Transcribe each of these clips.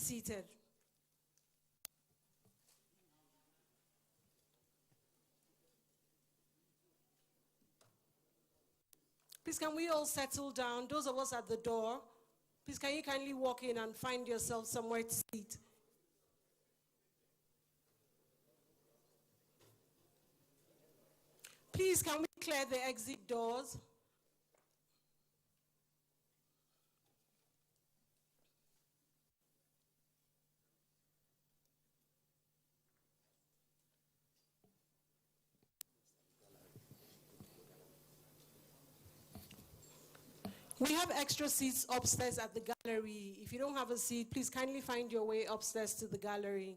seated. Please, can we all settle down? Those of us at the door, please, can you kindly walk in and find yourself somewhere to sit? Please, can we clear the exit doors? We have extra seats upstairs at the gallery. If you don't have a seat, please kindly find your way upstairs to the gallery.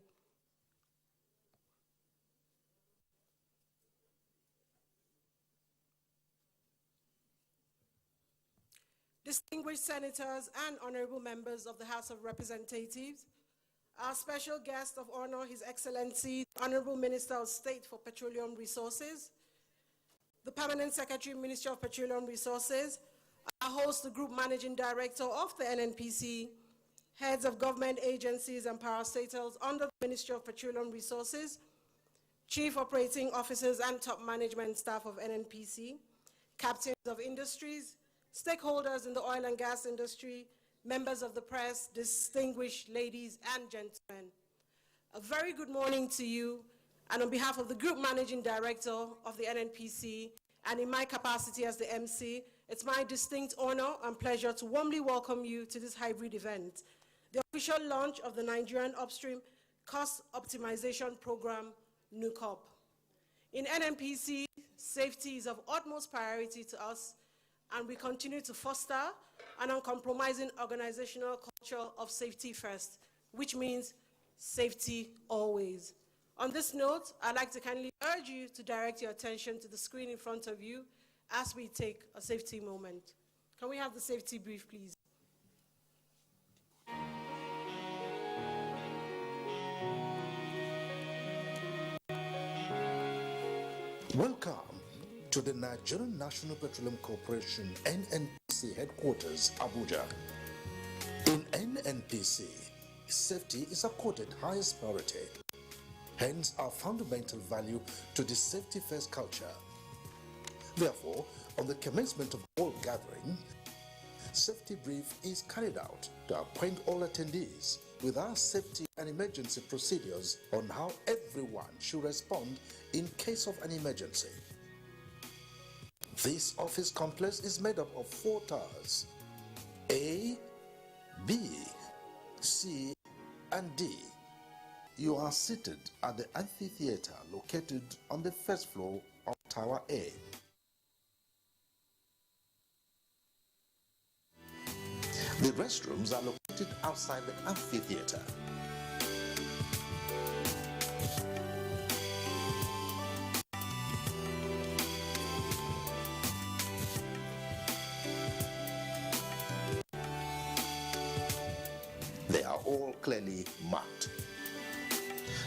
Distinguished senators and honorable members of the House of Representatives, our special guest of honor, His Excellency, Honorable Minister of State for Petroleum Resources, the Permanent Secretary, Ministry of Petroleum Resources, our host, the Group Managing Director of the NNPC, heads of government agencies and parastatals under the Ministry of Petroleum Resources, Chief Operating Officers and top management staff of NNPC, captains of industries, stakeholders in the oil and gas industry, members of the press, distinguished ladies and gentlemen. A very good morning to you, and on behalf of the Group Managing Director of the NNPC, and in my capacity as the MC, it's my distinct honor and pleasure to warmly welcome you to this hybrid event, the official launch of the Nigerian Upstream Cost Optimization Program, NUCOP. In NNPC, safety is of utmost priority to us, and we continue to foster an uncompromising organizational culture of safety first, which means safety always. On this note, I'd like to kindly urge you to direct your attention to the screen in front of you as we take a safety moment. Can we have the safety brief, please? Welcome to the Nigerian National Petroleum Corporation NNPC headquarters, Abuja. In NNPC, safety is accorded highest priority. Hence, our fundamental value to the safety-first culture. Therefore, on the commencement of all gathering, safety brief is carried out to acquaint all attendees with our safety and emergency procedures on how everyone should respond in case of an emergency. This office complex is made up of 4 towers, A, B, C, and D. You are seated at the amphitheater located on the first floor of Tower A. The restrooms are located outside the amphitheater. They are all clearly marked.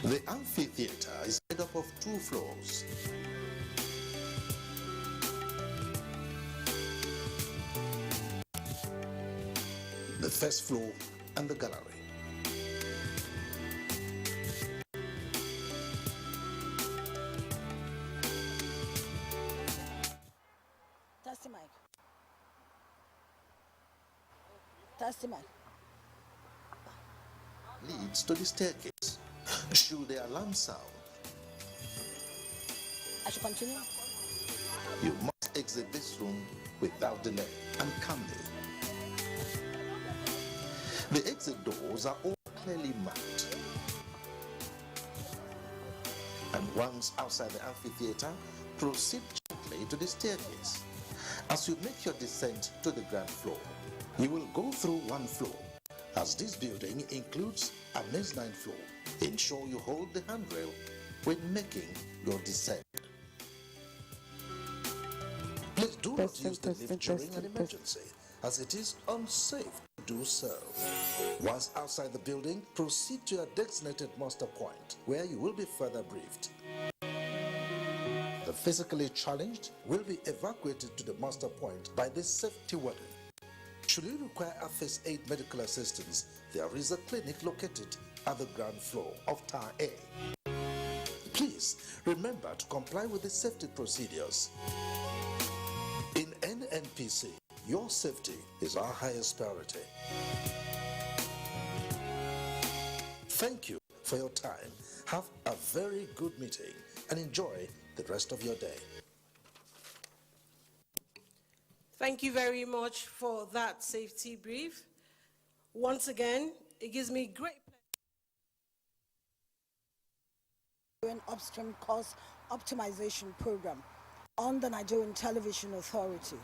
The amphitheater is made up of 2 floors. The first floor and the gallery. Test the mic. Test the mic. Leads to the staircase. Should the alarm sound, I should continue. you must exit this room without delay and calmly. The exit doors are all clearly marked. And once outside the amphitheater, proceed gently to the staircase. As you make your descent to the ground floor, you will go through 1 floor, as this building includes a mezzanine floor. Ensure you hold the handrail when making your descent. Please do not use the lift during an emergency, as it is unsafe to do so. Once outside the building, proceed to your designated muster point, where you will be further briefed. The physically challenged will be evacuated to the muster point by the safety warden. Should you require a first aid medical assistance, there is a clinic located at the ground floor of Tower A. Please remember to comply with the safety procedures. In NNPC, your safety is our highest priority. Thank you for your time. Have a very good meeting and enjoy the rest of your day. Thank you very much for that safety brief. Once again, it gives me great pleasure. Upstream cost optimization program on the Nigerian Television Authority.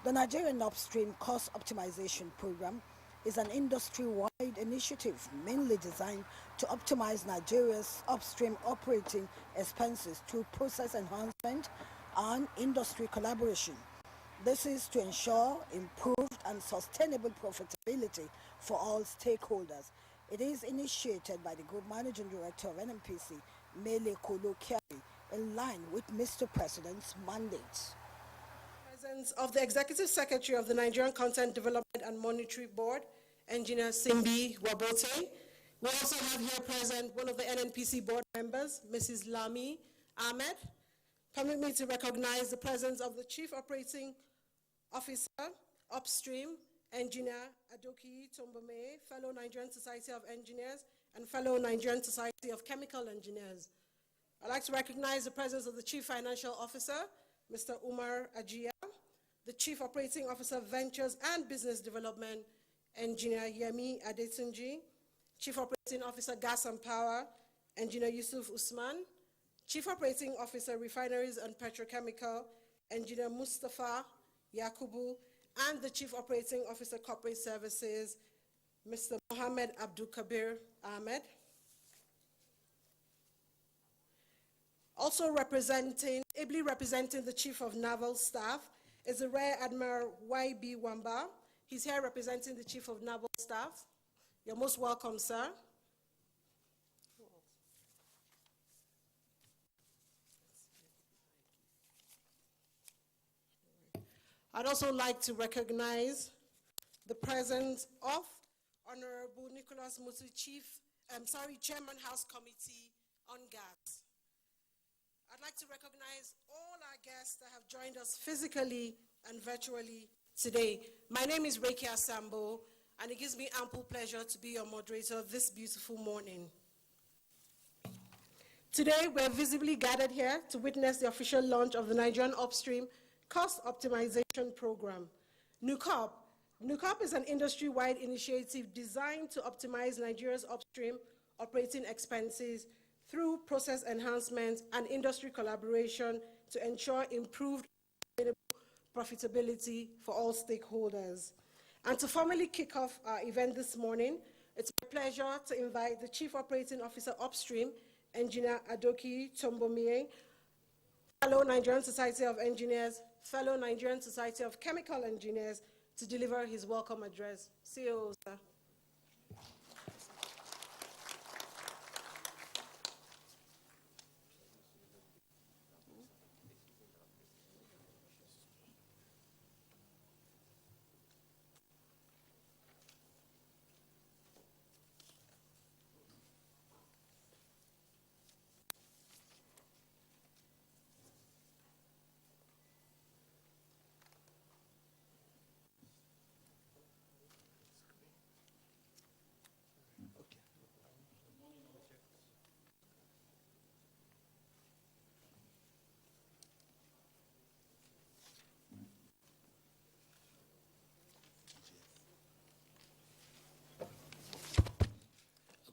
The Nigerian Upstream cost optimization program is an industry-wide initiative mainly designed to optimize Nigeria's upstream operating expenses through process enhancement and industry collaboration. This is to ensure improved and sustainable profitability for all stakeholders. It is initiated by the Group Managing Director of NNPC, Mele Kolo Kyari, in line with Mr. President's mandate. Presence of the Executive Secretary of the Nigerian Content Development and Monitoring Board, Engineer Simbi Wabote. We also have here present one of the NNPC board members, Mrs. Lami Ahmed. Permit me to recognize the presence of the Chief Operating Officer, Upstream, Engineer Adoki Tombome, fellow Nigerian Society of Engineers, and fellow Nigerian Society of Chemical Engineers. I'd like to recognize the presence of the Chief Financial Officer, Mr. Umar Ajia, the Chief Operating Officer, Ventures and Business Development, Engineer Yemi Adetunji, Chief Operating Officer, Gas and Power, Engineer Yusuf Usman, Chief Operating Officer, Refineries and Petrochemical, Engineer Mustafa Yakubu, and the Chief Operating Officer, Corporate Services, Mr. Mohammed Abdul Kabir Ahmed. Also ably representing the Chief of Naval Staff is the Rear Admiral Y.B. Wamba. He's here representing the Chief of Naval Staff. You're most welcome, sir. I'd also like to recognize the presence of Honorable Nicholas Mutu, Chairman House Committee on Gas. I'd like to recognize all our guests that have joined us physically and virtually today. My name is Reiki Asambo, and it gives me ample pleasure to be your moderator this beautiful morning. Today, we're visibly gathered here to witness the official launch of the Nigerian Upstream Cost Optimization Program. NUCOP. NUCOP is an industry-wide initiative designed to optimize Nigeria's upstream operating expenses through process enhancement and industry collaboration to ensure improved profitability for all stakeholders. And to formally kick off our event this morning, it's my pleasure to invite the Chief Operating Officer Upstream, Engineer Adoki Tombomie, fellow Nigerian Society of Engineers, fellow Nigerian Society of Chemical Engineers, to deliver his welcome address. CEO, sir.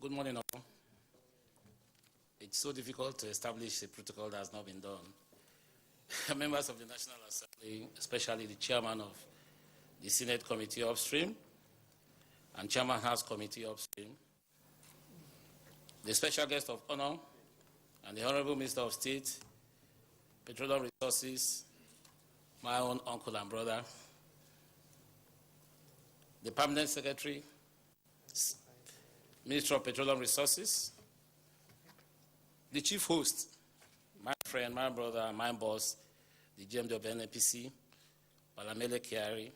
Good morning, all. It's so difficult to establish a protocol that has not been done. Members of the National Assembly, especially the chairman of the Senate Committee Upstream and Chairman House Committee Upstream, the special guest of honor and the Honorable Minister of State, Petroleum Resources, my own uncle and brother, the Permanent Secretary, Minister of Petroleum Resources, the chief host, my friend, my brother, my boss, the GMD of NNPC, Mele Kyari,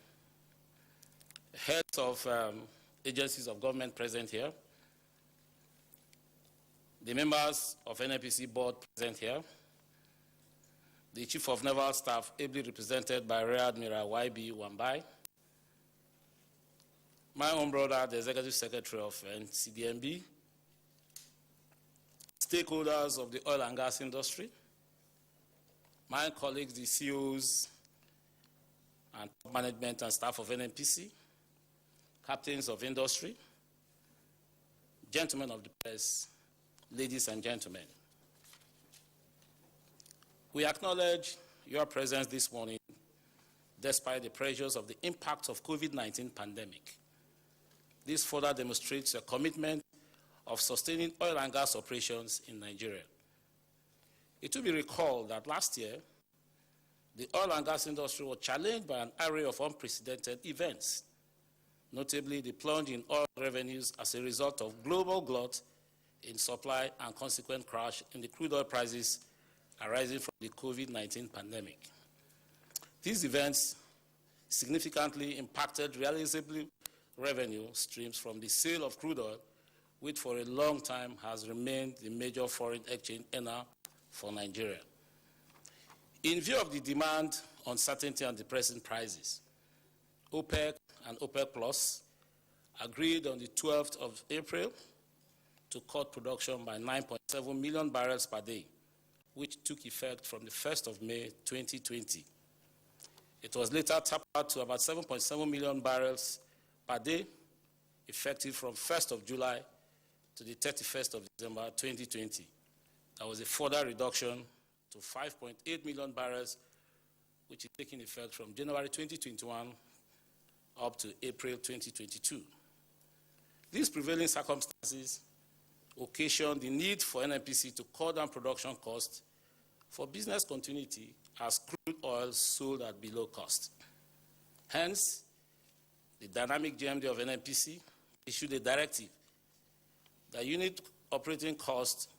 heads of agencies of government present here, the members of NNPC board present here, the Chief of Naval Staff, ably represented by Rear Admiral Y.B. Wambai, my own brother, the Executive Secretary of NCDMB, stakeholders of the oil and gas industry, my colleagues, the CEOs and management and staff of NNPC, captains of industry, gentlemen of the press, ladies and gentlemen. We acknowledge your presence this morning despite the pressures of the impact of COVID-19 pandemic. This further demonstrates a commitment of sustaining oil and gas operations in Nigeria. It will be recalled that last year, the oil and gas industry was challenged by an array of unprecedented events, notably the plunge in oil revenues as a result of global glut in supply and consequent crash in the crude oil prices arising from the COVID-19 pandemic. These events significantly impacted realizable revenue streams from the sale of crude oil, which for a long time has remained the major foreign exchange earner for Nigeria. In view of the demand, uncertainty, and depressing prices, OPEC and OPEC Plus agreed on the 12th of April to cut production by 9.7 million barrels per day, which took effect from the 1st of May 2020. It was later tapped out to about 7.7 million barrels per day, effective from 1st of July to the 31st of December 2020. There was a further reduction to 5.8 million barrels, which is taking effect from January 2021 up to April 2022. These prevailing circumstances occasioned the need for NNPC to cut down production costs for business continuity as crude oil sold at below cost. Hence, the dynamic GMD of NNPC issued a directive that unit operating cost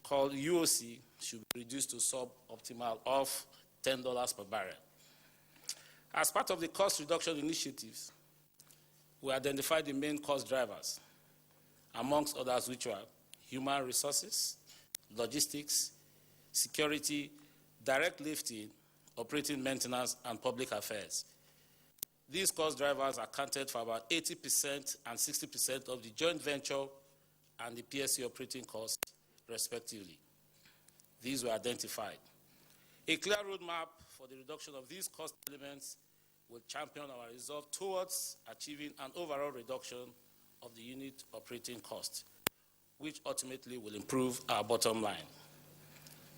called UOC should be reduced to suboptimal of $10 per barrel. As part of the cost reduction initiatives, we identified the main cost drivers, amongst others which were human resources, logistics, security, direct lifting, operating maintenance, and public affairs. These cost drivers accounted for about 80% and 60% of the joint venture and the PSC operating costs, respectively. These were identified. A clear roadmap for the reduction of these cost elements will champion our resolve towards achieving an overall reduction of the unit operating cost, which ultimately will improve our bottom line.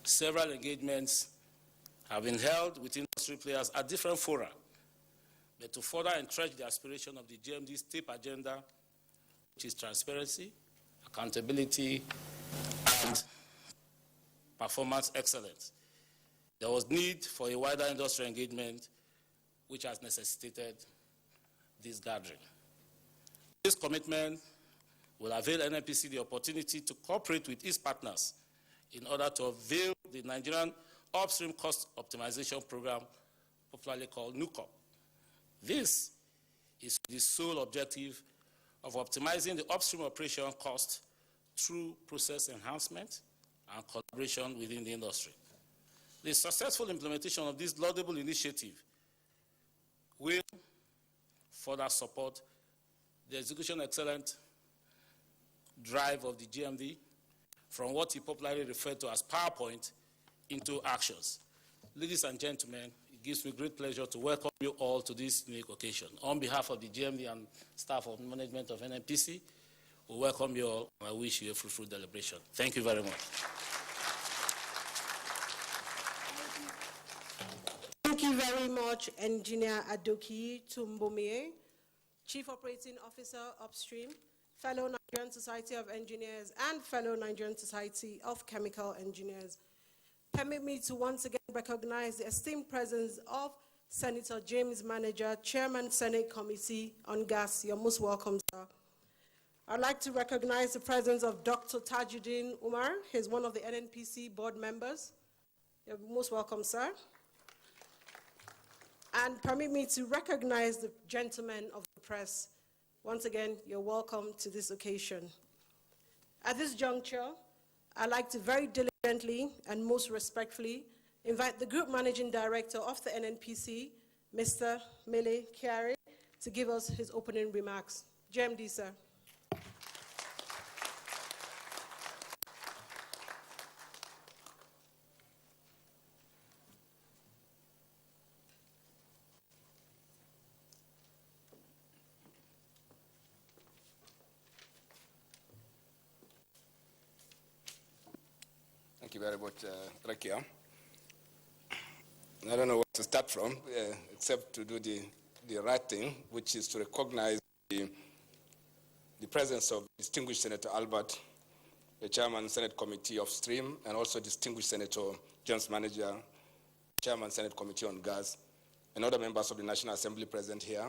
Several engagements have been held with industry players at different fora, but to further entrench the aspiration of the GMD's TAPE agenda, which is transparency, accountability, and performance excellence, there was need for a wider industry engagement, which has necessitated this gathering. This commitment will avail NNPC the opportunity to cooperate with its partners in order to avail the Nigerian Upstream Cost Optimization Program, popularly called NUCOP. This is the sole objective of optimizing the upstream operation cost through process enhancement and collaboration within the industry. The successful implementation of this laudable initiative will further support the execution excellent drive of the GMD from what he popularly referred to as PowerPoint into actions. Ladies and gentlemen, it gives me great pleasure to welcome you all to this unique occasion. On behalf of the GMD and staff of management of NNPC, we welcome you all and I wish you a fruitful deliberation. Thank you very much. Thank you very much, Engineer Adoki Tumbomie, Chief Operating Officer, Upstream, fellow Nigerian Society of Engineers, and fellow Nigerian Society of Chemical Engineers. Permit me to once again recognize the esteemed presence of Senator James Manager, Chairman, Senate Committee on Gas. You're most welcome, sir. I'd like to recognize the presence of Dr. Tajuddin Umar. He's one of the NNPC board members. You're most welcome, sir. And permit me to recognize the gentlemen of the press. Once again, you're welcome to this occasion. At this juncture, I'd like to very diligently and most respectfully invite the Group Managing Director of the NNPC, Mr. Mele Kyari, to give us his opening remarks. JMD, sir. Thank you very much, Rakia. I don't know where to start from, except to do the right thing, which is to recognize the presence of distinguished Senator Albert, the Chairman, Senate Committee of Upstream, and also distinguished Senator James Manager, Chairman, Senate Committee on Gas, and other members of the National Assembly present here.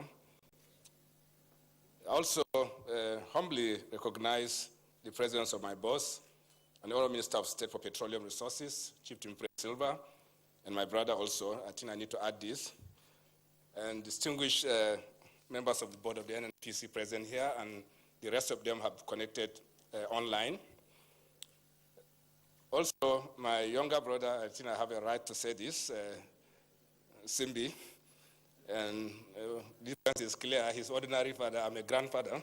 I also humbly recognize the presence of my boss, and the Honourable Minister of State for Petroleum Resources, Chief Timothy Silva, and my brother also. I think I need to add this. And distinguished members of the board of the NNPC present here, and the rest of them have connected online. Also, my younger brother, I think I have a right to say this, Simbi, and the difference is clear. He's ordinary father, I'm a grandfather.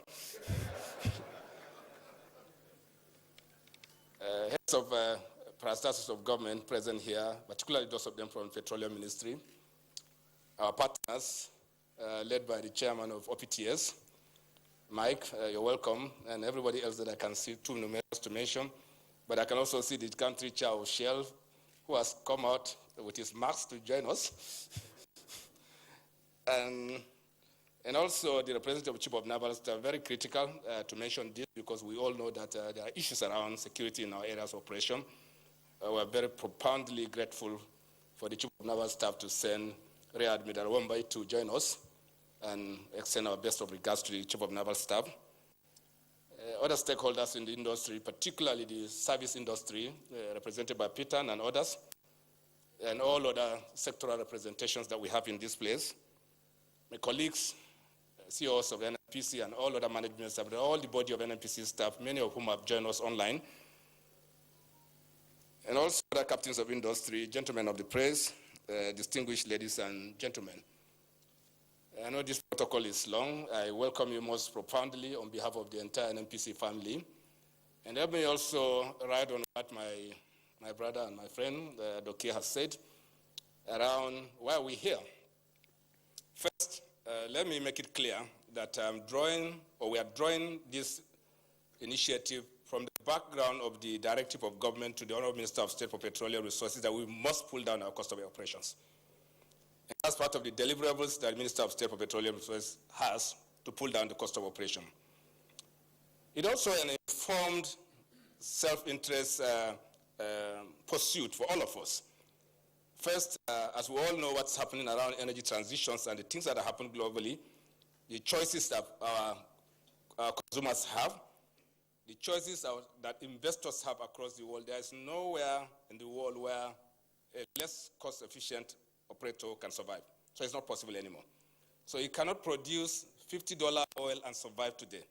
Heads of parastatals of government present here, particularly those of them from the Petroleum Ministry, our partners, led by the chairman of OPTS, Mike, you're welcome, and everybody else that I can see, too numerous to mention, but I can also see the country chair of Shell, who has come out with his marks to join us, and also the representative chief of naval staff, very critical to mention this because we all know that there are issues around security in our areas of operation. We're very profoundly grateful for the chief of naval staff to send Rear Admiral Wambai to join us and extend our best of regards to the chief of naval staff. Other stakeholders in the industry, particularly the service industry, represented by Peter and others, and all other sectoral representations that we have in this place. My colleagues, CEOs of NNPC and all other management staff, all the body of NNPC staff, many of whom have joined us online, and also other captains of industry, gentlemen of the press, distinguished ladies and gentlemen. I know this protocol is long. I welcome you most profoundly on behalf of the entire NNPC family. And let me also ride on what my brother and my friend, Doki, has said around why we're here. First, let me make it clear that we are drawing this initiative from the background of the directive of government to the Honourable Minister of State for Petroleum Resources that we must pull down our cost of operations. And that's part of the deliverables that the Minister of State for Petroleum Resources has to pull down the cost of operation. It's also an informed self-interest pursuit for all of us. First, as we all know what's happening around energy transitions and the things that are happening globally, the choices that our consumers have, the choices that investors have across the world, there is nowhere in the world where a less cost-efficient operator can survive. So it's not possible anymore. So you cannot produce $50 oil and survive today.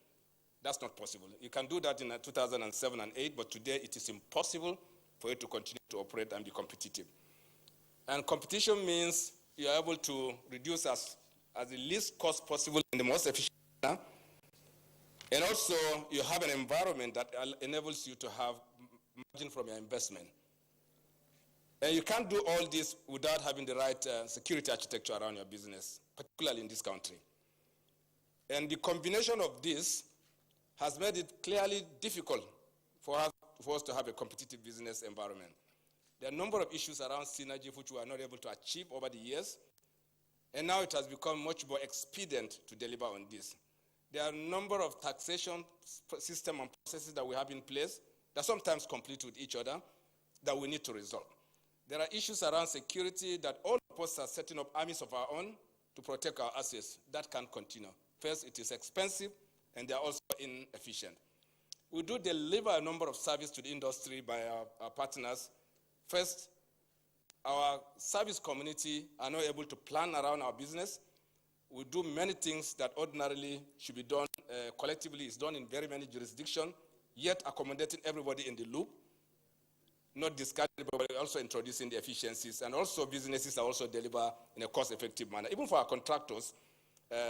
That's not possible. You can do that in 2007 and 2008, but today it is impossible for you to continue to operate and be competitive. And competition means you are able to reduce as the least cost possible in the most efficient manner. And also, you have an environment that enables you to have margin from your investment. And you can't do all this without having the right security architecture around your business, particularly in this country. And the combination of this has made it clearly difficult for us to have a competitive business environment. There are a number of issues around synergy which we are not able to achieve over the years. And now it has become much more expedient to deliver on this. There are a number of taxation systems and processes that we have in place that sometimes compete with each other that we need to resolve. There are issues around security that all of us are setting up armies of our own to protect our assets. That can't continue. First, it is expensive, and they are also inefficient. We do deliver a number of services to the industry by our partners. First, our service community are not able to plan around our business. We do many things that ordinarily should be done collectively. It's done in very many jurisdictions, yet accommodating everybody in the loop, not discarding, but also introducing the efficiencies. And also businesses are also deliver in a cost-effective manner. Even for our contractors,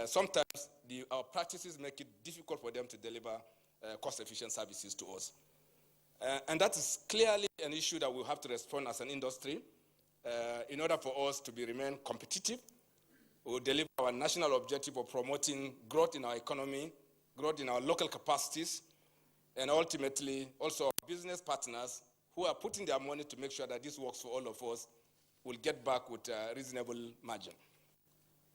sometimes our practices make it difficult for them to deliver cost-efficient services to us. And that is clearly an issue that we'll have to respond as an industry in order for us to remain competitive. We'll deliver our national objective of promoting growth in our economy, growth in our local capacities, and ultimately also our business partners who are putting their money to make sure that this works for all of us will get back with a reasonable margin.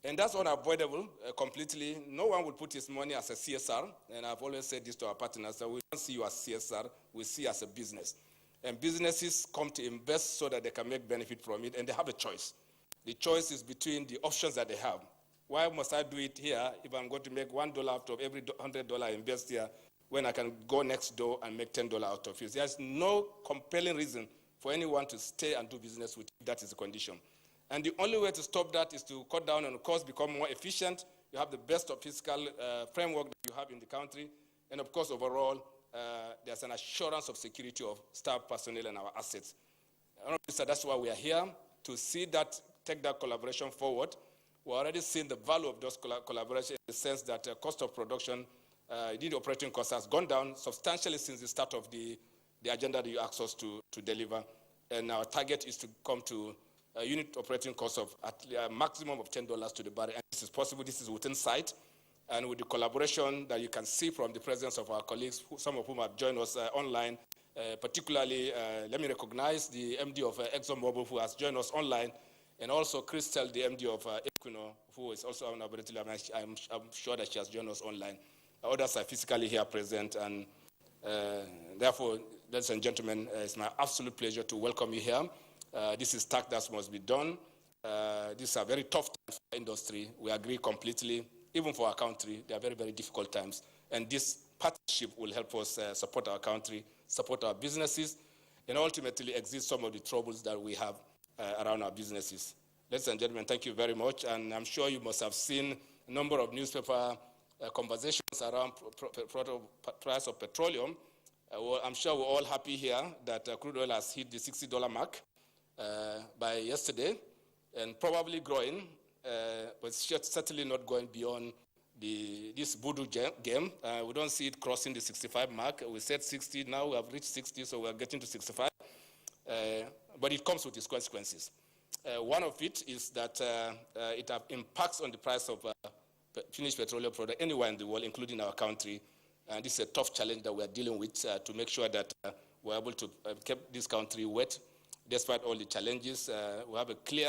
And that's unavoidable completely. No one will put his money as a CSR, and I've always said this to our partners, that we don't see you as CSR, we see you as a business. And businesses come to invest so that they can make benefit from it, and they have a choice. The choice is between the options that they have. Why must I do it here if I'm going to make $1 out of every $100 I invest here when I can go next door and make $10 out of it? There's no compelling reason for anyone to stay and do business with you. That is the condition. And the only way to stop that is to cut down on costs, become more efficient. You have the best of fiscal framework that you have in the country. And of course, overall, there's an assurance of security of staff, personnel, and our assets. So that's why we are here, to see that, take that collaboration forward. We're already seeing the value of those collaborations in the sense that cost of production, the operating cost has gone down substantially since the start of the agenda that you asked us to deliver. And our target is to come to a unit operating cost of a maximum of $10 to the barrel. And this is possible, this is within sight. And with the collaboration that you can see from the presence of our colleagues, some of whom have joined us online, particularly, let me recognize the MD of ExxonMobil who has joined us online, and also Crystal, the MD of Equinor, who is also unavailable. I'm sure that she has joined us online. Others are physically here present, and therefore, ladies and gentlemen, it's my absolute pleasure to welcome you here. This is task that must be done. These are very tough times for the industry. We agree completely. Even for our country, they are very, very difficult times. And this partnership will help us support our country, support our businesses, and ultimately exit some of the troubles that we have around our businesses. Ladies and gentlemen, thank you very much. And I'm sure you must have seen a number of newspaper conversations around price of petroleum. Well, I'm sure we're all happy here that crude oil has hit the $60 mark by yesterday, and probably growing, but certainly not going beyond this voodoo game. We don't see it crossing the 65 mark. We said 60, now we have reached 60, so we're getting to 65. But it comes with its consequences. One of it is that it impacts on the price of finished petroleum product anywhere in the world, including our country. And this is a tough challenge that we're dealing with to make sure that we're able to keep this country wet. Despite all the challenges, we have a clear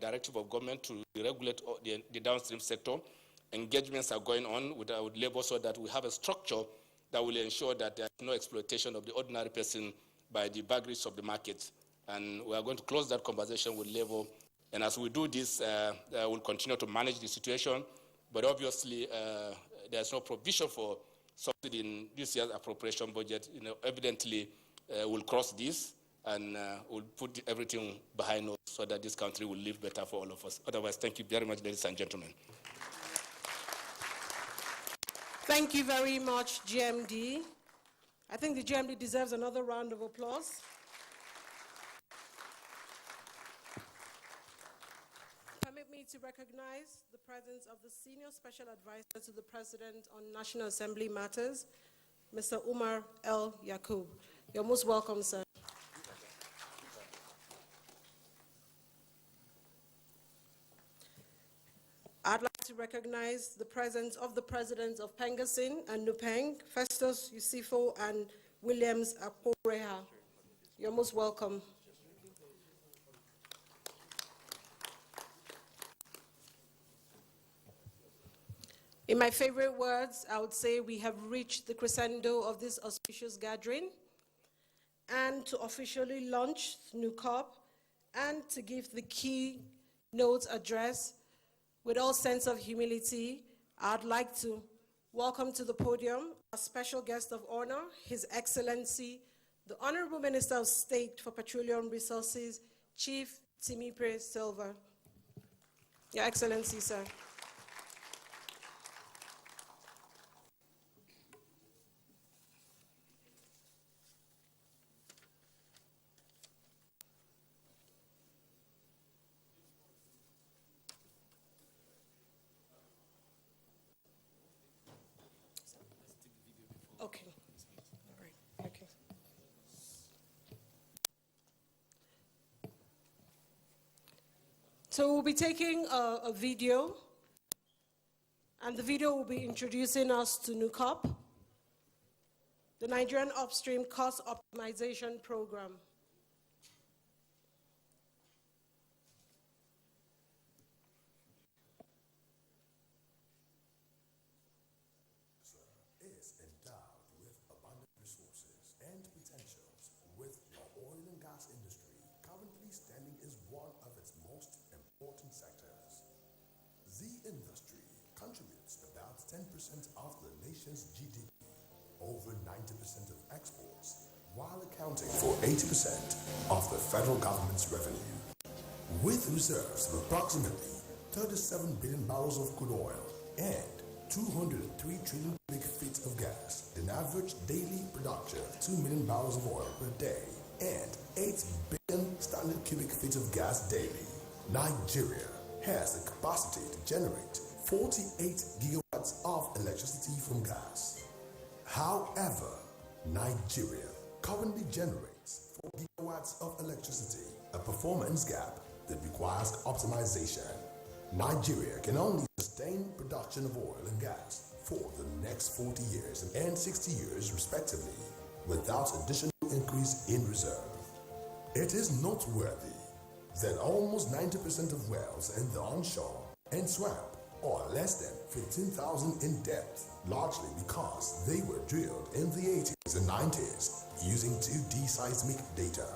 directive of government to regulate the downstream sector. Engagements are going on with labor so that we have a structure that will ensure that there is no exploitation of the ordinary person by the vagaries of the market. And we are going to close that conversation with labor. And as we do this, we'll continue to manage the situation. But obviously, there's no provision for subsidy in this year's appropriation budget. Evidently, we'll cross this. And we'll put everything behind us so that this country will live better for all of us. Otherwise, thank you very much, ladies and gentlemen. Thank you very much, GMD. I think the GMD deserves another round of applause. Permit me to recognize the presence of the Senior Special Advisor to the President on National Assembly Matters, Mr. Umar El Yaqub. You're most welcome, sir. I'd like to recognize the presence of the presidents of Pengasin and Nupeng, Festus Yusifo and Williams Akporeha. You're most welcome. In my favorite words, I would say we have reached the crescendo of this auspicious gathering, and to officially launch NUCOP and to give the keynote address with all sense of humility, I'd like to welcome to the podium a special guest of honor, His Excellency, the Honorable Minister of State for Petroleum Resources, Chief Timipre Silva. Your Excellency, sir. Okay. All right. Okay. So we'll be taking a video, and the video will be introducing us to NUCOP, the Nigerian Upstream Cost Optimization Program. Is endowed with abundant resources and potentials, with the oil and gas industry currently standing as one of its most important sectors. The industry contributes about 10% of the nation's GDP, over 90% of exports, while accounting for 80% of the federal government's revenue. With reserves of approximately 37 billion barrels of crude oil and 203 trillion cubic feet of gas, an average daily production of 2 million barrels of oil per day, and 8 billion standard cubic feet of gas daily, Nigeria has the capacity to generate 48 gigawatts of electricity from gas. However, Nigeria currently generates 4 gigawatts of electricity, a performance gap that requires optimization. Nigeria can only sustain production of oil and gas for the next 40 years and 60 years respectively, without additional increase in reserve. It is noteworthy that almost 90% of wells in the onshore and swamp are less than 15,000 in depth, largely because they were drilled in the 80s and 90s using 2D seismic data.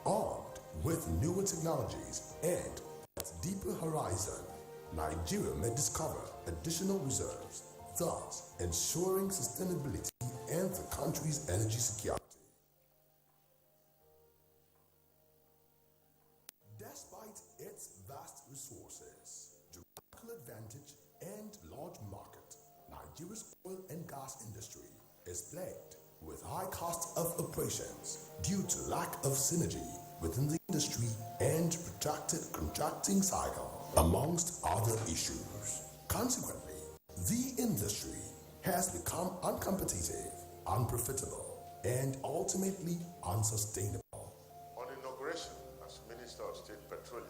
Armed with newer technologies and at deeper horizon, Nigeria may discover additional reserves, thus ensuring sustainability and the country's energy security. Despite its vast resources, geographical advantage, and large market, Nigeria's oil and gas industry is plagued with high cost of operations due to lack of synergy within the industry and protracted contracting cycle, amongst other issues. Consequently, the industry has become uncompetitive, unprofitable, and ultimately unsustainable. On inauguration as Minister of State Petroleum,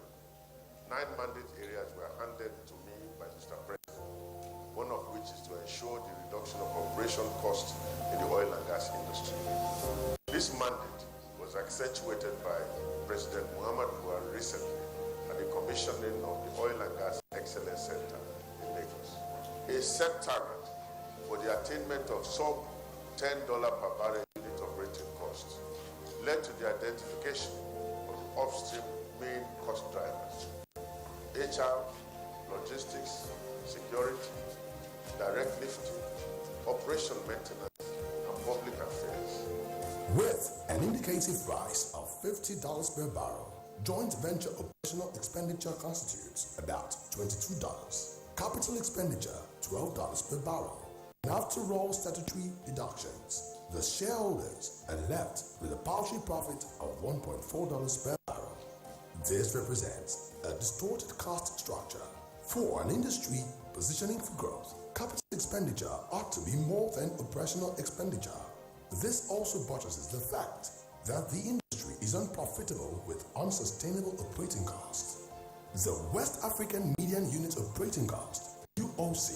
9 mandate areas were handed to me by Mr. President, one of which is to ensure the reduction of operation costs in the oil and gas industry. This mandate was accentuated by President Muhammad Buhari recently at the commissioning of the Oil and Gas Excellence Center in Lagos. A set target for the attainment of sub $10 per barrel unit operating costs led to the identification of the upstream main cost drivers: HR, logistics, security, direct lifting, operation maintenance, and public affairs. With an indicative price of $50 per barrel, joint venture operational expenditure constitutes about $22. Capital expenditure, $12 per barrel. And after all statutory deductions, the shareholders are left with a paltry profit of $1.4 per barrel. This represents a distorted cost structure. For an industry positioning for growth, capital expenditure ought to be more than operational expenditure. This also buttresses the fact that the industry is unprofitable with unsustainable operating costs. The West African Median Unit Operating Cost, UOC,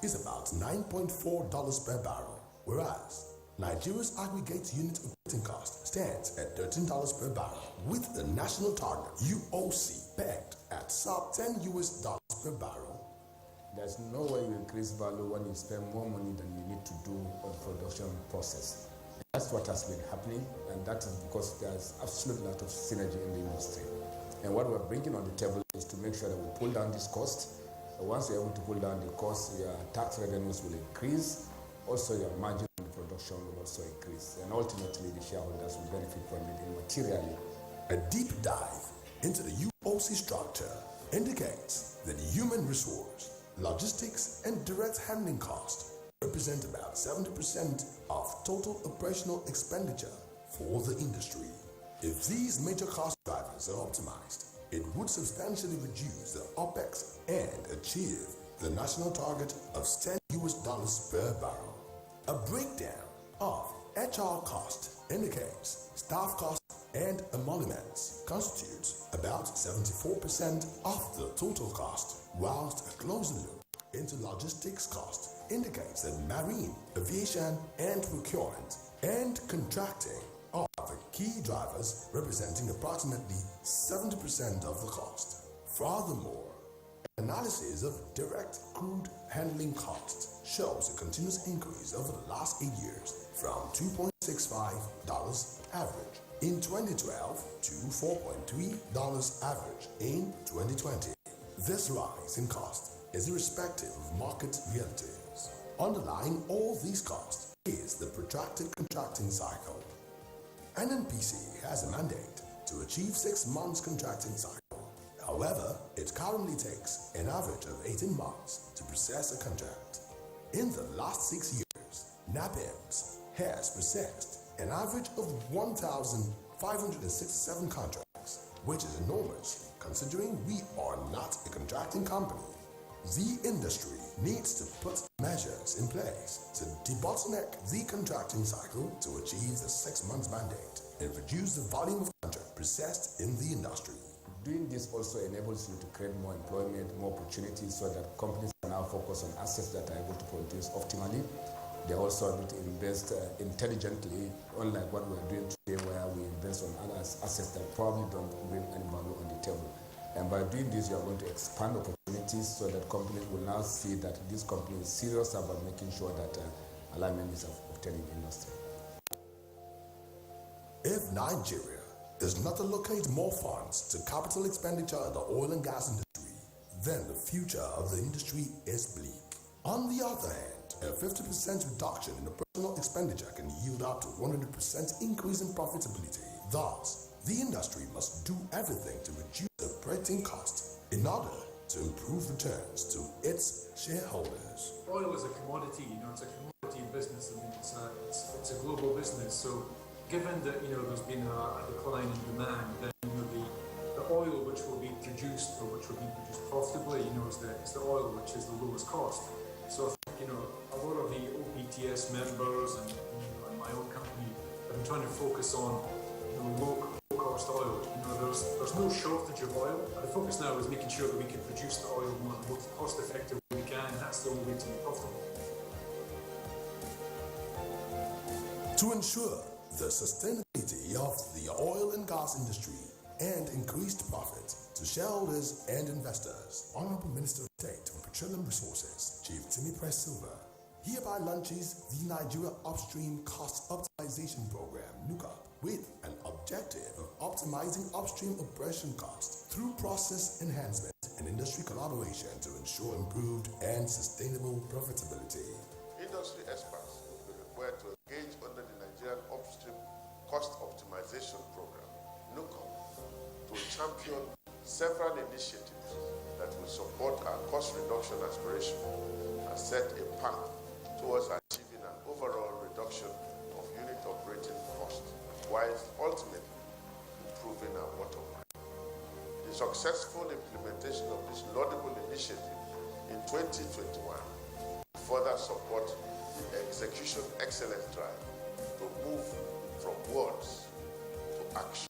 is about $9.4 per barrel, whereas Nigeria's aggregate unit operating cost stands at $13 per barrel, with the national target, UOC, pegged at sub $10 per barrel. There's no way you increase value when you spend more money than you need to do on the production process. That's what has been happening, and that is because there's absolute lot of synergy in the industry. And what we're bringing on the table is to make sure that we pull down this cost. So once you're able to pull down the cost, your tax revenues will increase. Also, your margin on the production will also increase. And ultimately, the shareholders will benefit from it materially. A deep dive into the UOC structure indicates that human resource, logistics, and direct handling costs represent about 70% of total operational expenditure for the industry. If these major cost drivers are optimized, it would substantially reduce the OPEX and achieve the national target of $10 per barrel. A breakdown of HR cost indicates staff costs and emoluments constitutes about 74% of the total cost, whilst a closer look into logistics cost indicates that marine, aviation, and procurement and contracting are the key drivers representing approximately 70% of the cost. Furthermore, analysis of direct crude handling costs shows a continuous increase over the last 8 years from $2.65 average in 2012 to $4.3 average in 2020. This rise in cost is irrespective of market realities. Underlying all these costs is the protracted contracting cycle. NNPC has a mandate to achieve 6 months contracting cycle. However, it currently takes an average of 18 months to process a contract. In the last 6 years, NAPEMS has processed an average of 1,567 contracts, which is enormous considering we are not a contracting company. The industry needs to put measures in place to debottleneck the contracting cycle to achieve the 6 months mandate and reduce the volume of contract processed in the industry. Doing this also enables you to create more employment, more opportunities, so that companies can now focus on assets that are able to produce optimally. They're also able to invest intelligently, unlike what we're doing today, where we invest on other assets that probably don't bring any value on the table. And by doing this, you are going to expand opportunities so that companies will now see that this company is serious about making sure that alignment is obtained in industry. If Nigeria does not allocate more funds to capital expenditure in the oil and gas industry, then the future of the industry is bleak. On the other hand, a 50% reduction in the personal expenditure can yield up to 100% increase in profitability. Thus, the industry must do everything to reduce operating costs in order to improve returns to its shareholders. Oil is a commodity, it's a commodity business. I mean, it's a global business. So, given that there's been a decline in demand, then the oil which will be produced or which will be produced profitably, is the oil which is the lowest cost. So, I think a lot of the OPTS members and my own company have been trying to focus on low cost oil. There's no shortage of oil. The focus now is making sure that we can produce the oil the most cost effective we can, and that's the only way to be profitable. To ensure the sustainability of the oil and gas industry and increased profit to shareholders and investors, Honorable Minister of State on Petroleum Resources, Chief Timmy Press Silver, hereby launches the Nigeria Upstream Cost Optimization Program, NUCOP, with an objective of optimizing upstream operation costs through process enhancement and industry collaboration to ensure improved and sustainable profitability. Industry experts will be required to engage under the Nigerian Upstream Cost Optimization Program, NUCOP, to champion several initiatives that will support our cost reduction aspiration and set a path towards achieving an overall reduction of unit operating costs, whilst ultimately improving our bottom line. The successful implementation of this laudable initiative in 2021 will further support the execution excellence drive to move from words to action.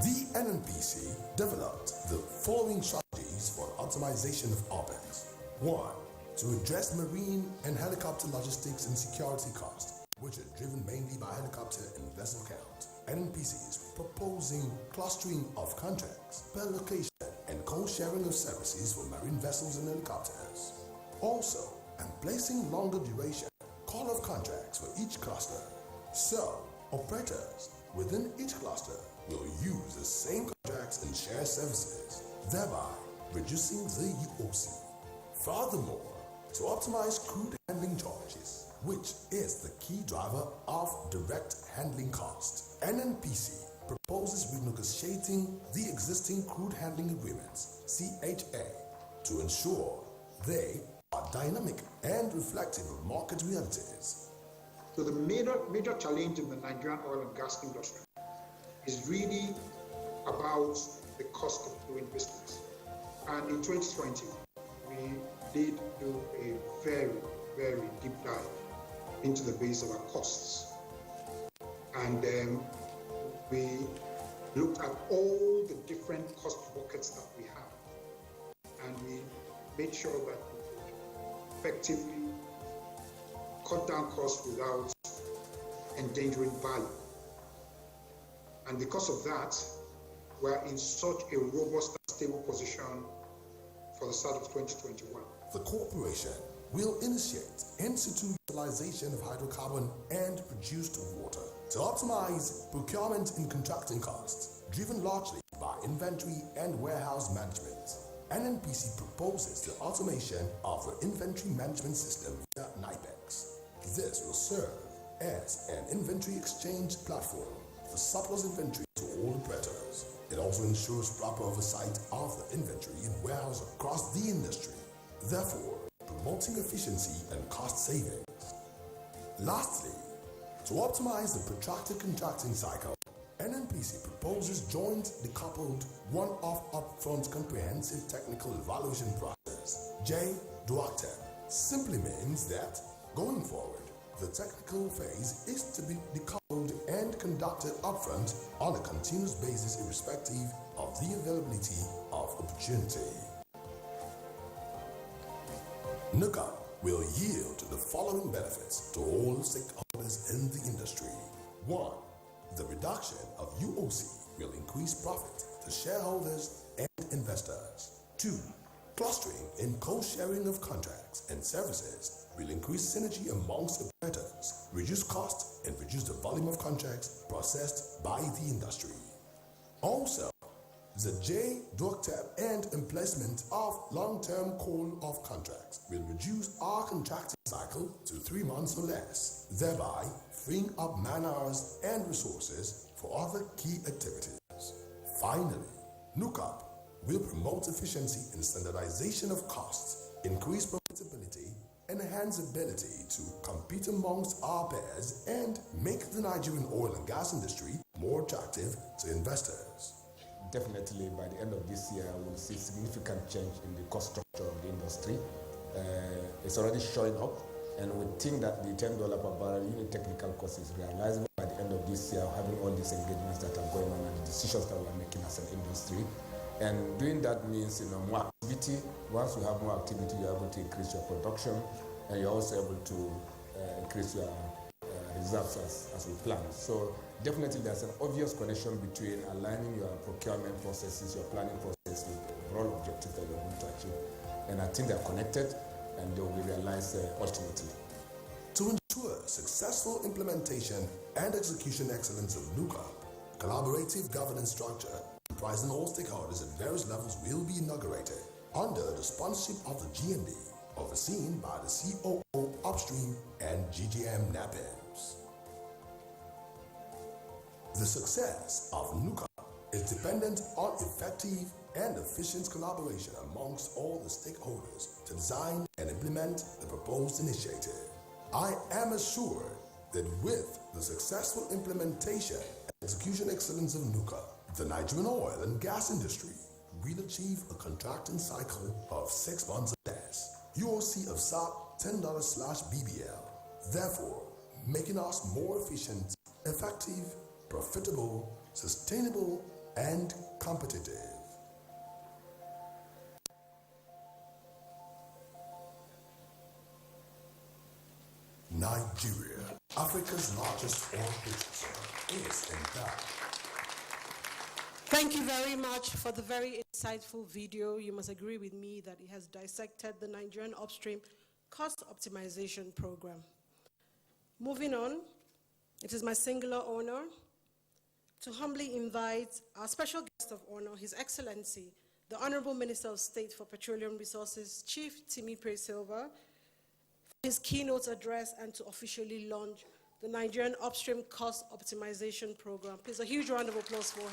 The NNPC developed the following strategies for optimization of OPEX. 1. To address marine and helicopter logistics and security costs, which are driven mainly by helicopter and vessel count. NNPC is proposing clustering of contracts per location and co-sharing of services for marine vessels and helicopters. Also, and placing longer duration call-off contracts for each cluster. So, operators within each cluster will use the same contracts and share services, thereby reducing the UOC. Furthermore, to optimize crude handling charges, which is the key driver of direct handling cost, NNPC proposes renegotiating the existing crude handling agreements, CHA, to ensure they are dynamic and reflective of market realities. So the major challenge in the Nigerian oil and gas industry is really about the cost of doing business. And in 2020, we did do a very, very deep dive into the base of our costs. And we looked at all the different cost buckets that we have. And we made sure that we effectively cut down costs without endangering value. And because of that, we're in such a robust and stable position for the start of 2021. The corporation will initiate in-situ utilization of hydrocarbon and produced water to optimize procurement and contracting costs, driven largely by inventory and warehouse management. NNPC proposes the automation of the inventory management system via NIPEX. This will serve as an inventory exchange platform for surplus inventory to all operators. It also ensures proper oversight of the inventory and warehouse across the industry, therefore promoting efficiency and cost savings. Lastly, to optimize the protracted contracting cycle, NNPC proposes joint decoupled one-off upfront comprehensive technical evaluation process, JDOACTEP. Simply means that, going forward, the technical phase is to be decoupled and conducted upfront on a continuous basis irrespective of the availability of opportunity. NUCA will yield the following benefits to all stakeholders in the industry. 1. The reduction of UOC will increase profit to shareholders and investors. 2. Clustering and co-sharing of contracts and services will increase synergy amongst operators, reduce cost, and reduce the volume of contracts processed by the industry. Also, the JDOACTEP and emplacement of long-term call-off contracts will reduce our contracting cycle to 3 months or less, thereby freeing up man-hours and resources for other key activities. Finally, NUCAP will promote efficiency and standardization of costs, increase profitability, enhance ability to compete amongst our peers, and make the Nigerian oil and gas industry more attractive to investors. Definitely, by the end of this year, we'll see significant change in the cost structure of the industry. It's already showing up, and we think that the $10 per barrel unit technical cost is realizable by the end of this year, having all these engagements that are going on and the decisions that we're making as an industry. And doing that means, more activity. Once you have more activity, you're able to increase your production, and you're also able to increase your reserves as we plan. So definitely there's an obvious connection between aligning your procurement processes, your planning process with the overall objective that you're going to achieve. And I think they're connected and they will be realized ultimately. To ensure successful implementation and execution excellence of NUCA, a collaborative governance structure comprising all stakeholders at various levels will be inaugurated under the sponsorship of the GMD, overseen by the COO Upstream and GGM NAPEMS. The success of NUCA is dependent on effective and efficient collaboration amongst all the stakeholders to design and implement the proposed initiative. I am assured that with the successful implementation and execution excellence of NUCA, the Nigerian oil and gas industry will achieve a contracting cycle of 6 months or less, UOC of SAP $10/BBL, therefore making us more efficient, effective, profitable, sustainable, and competitive. Nigeria, Africa's largest oil producer, is in fact. Thank you very much for the very insightful video. You must agree with me that it has dissected the Nigerian Upstream Cost Optimization Program. Moving on, it is my singular honor to humbly invite our special guest of honor, His Excellency, the Honorable Minister of State for Petroleum Resources, Chief Timi Silva, for his keynote address and to officially launch the Nigerian Upstream Cost Optimization Program. Please, a huge round of applause for him.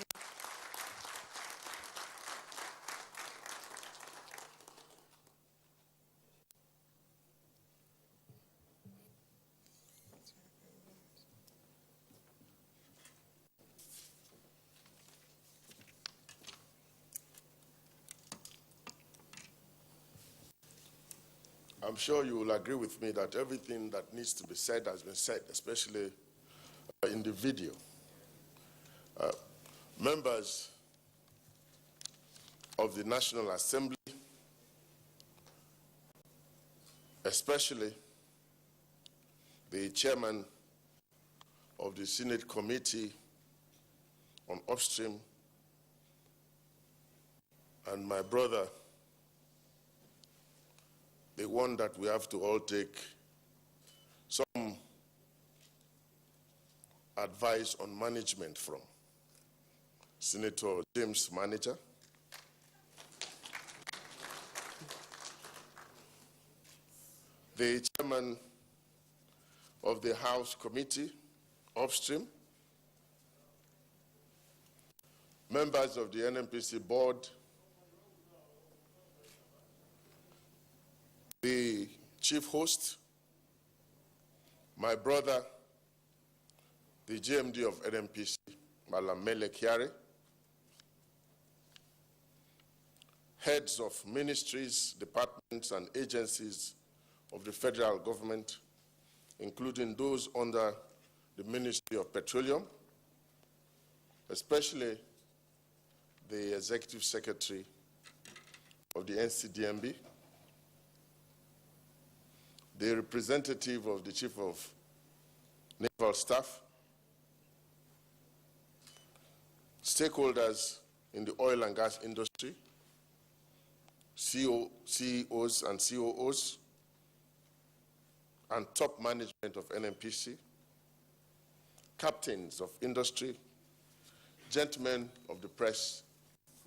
I'm sure you will agree with me that everything that needs to be said has been said, especially in the video. Members of the National Assembly, especially the chairman of the Senate Committee on Upstream, and my brother, the one that we have to all take some advice on management from, Senator James Manager, the chairman of the House Committee, Upstream, members of the NNPC board, the chief host, my brother, the GMD of NNPC, Malam Mele Kiare, heads of ministries, departments, and agencies of the federal government, including those under the Ministry of Petroleum, especially the Executive Secretary of the NCDMB, the representative of the Chief of Naval Staff, stakeholders in the oil and gas industry, CEOs and COOs, and top management of NNPC, captains of industry, gentlemen of the press,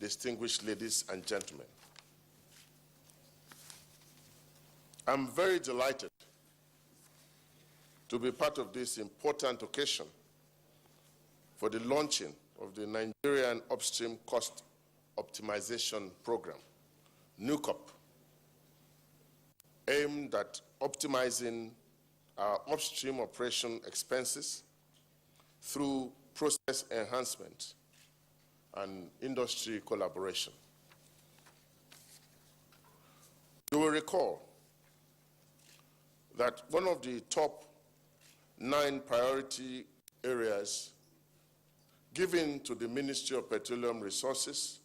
distinguished ladies and gentlemen. I'm very delighted to be part of this important occasion for the launching of the Nigerian Upstream Cost Optimization Program, NUCOP, aimed at optimizing our upstream operation expenses through process enhancement and industry collaboration. You will recall that one of the top 9 priority areas given to the Ministry of Petroleum Resources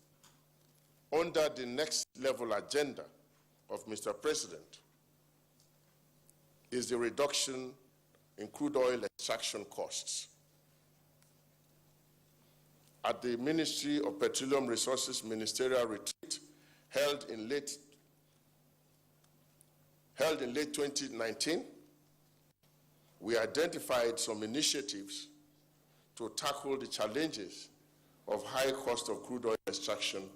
under the next level agenda of Mr. President is the reduction in crude oil extraction costs. At the Ministry of Petroleum Resources Ministerial Retreat held in late 2019, we identified some initiatives to tackle the challenges of high cost of crude oil extraction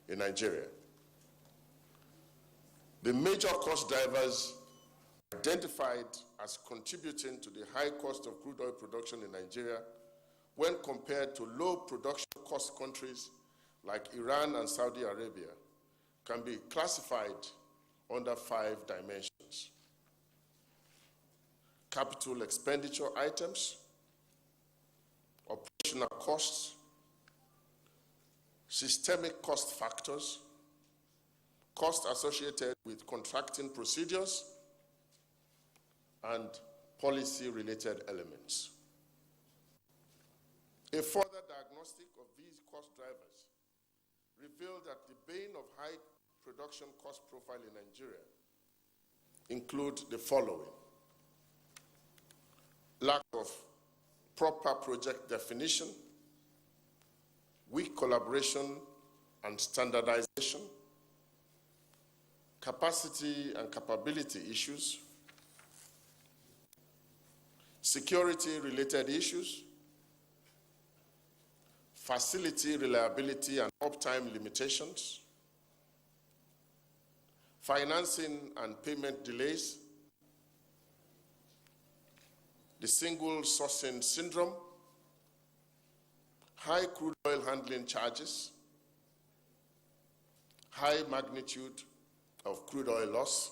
in Nigeria. The major cost drivers identified as contributing to the high cost of crude oil production in Nigeria when compared to low production cost countries like Iran and Saudi Arabia can be classified under 5 dimensions: capital expenditure items, operational costs, systemic cost factors, costs associated with contracting procedures, and policy-related elements. A further diagnostic of these cost drivers revealed that the bane of high production cost profile in Nigeria include the following: lack of proper project definition, weak collaboration and standardization, capacity and capability issues, security-related issues, facility reliability and uptime limitations, financing and payment delays, the single sourcing syndrome, high crude oil handling charges, high magnitude of crude oil loss,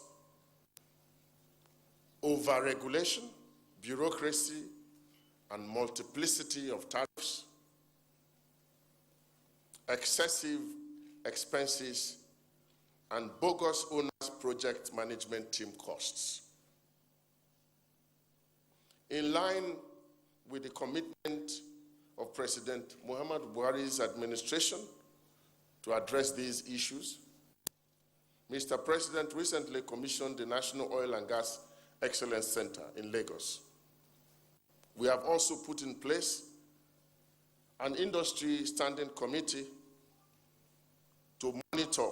over-regulation, bureaucracy, and multiplicity of tariffs, excessive expenses, and bogus owners' project management team costs. In line with the commitment of President Muhammadu Buhari's administration to address these issues, Mr. President recently commissioned the National Oil and Gas Excellence Center in Lagos. We have also put in place an industry standing committee to monitor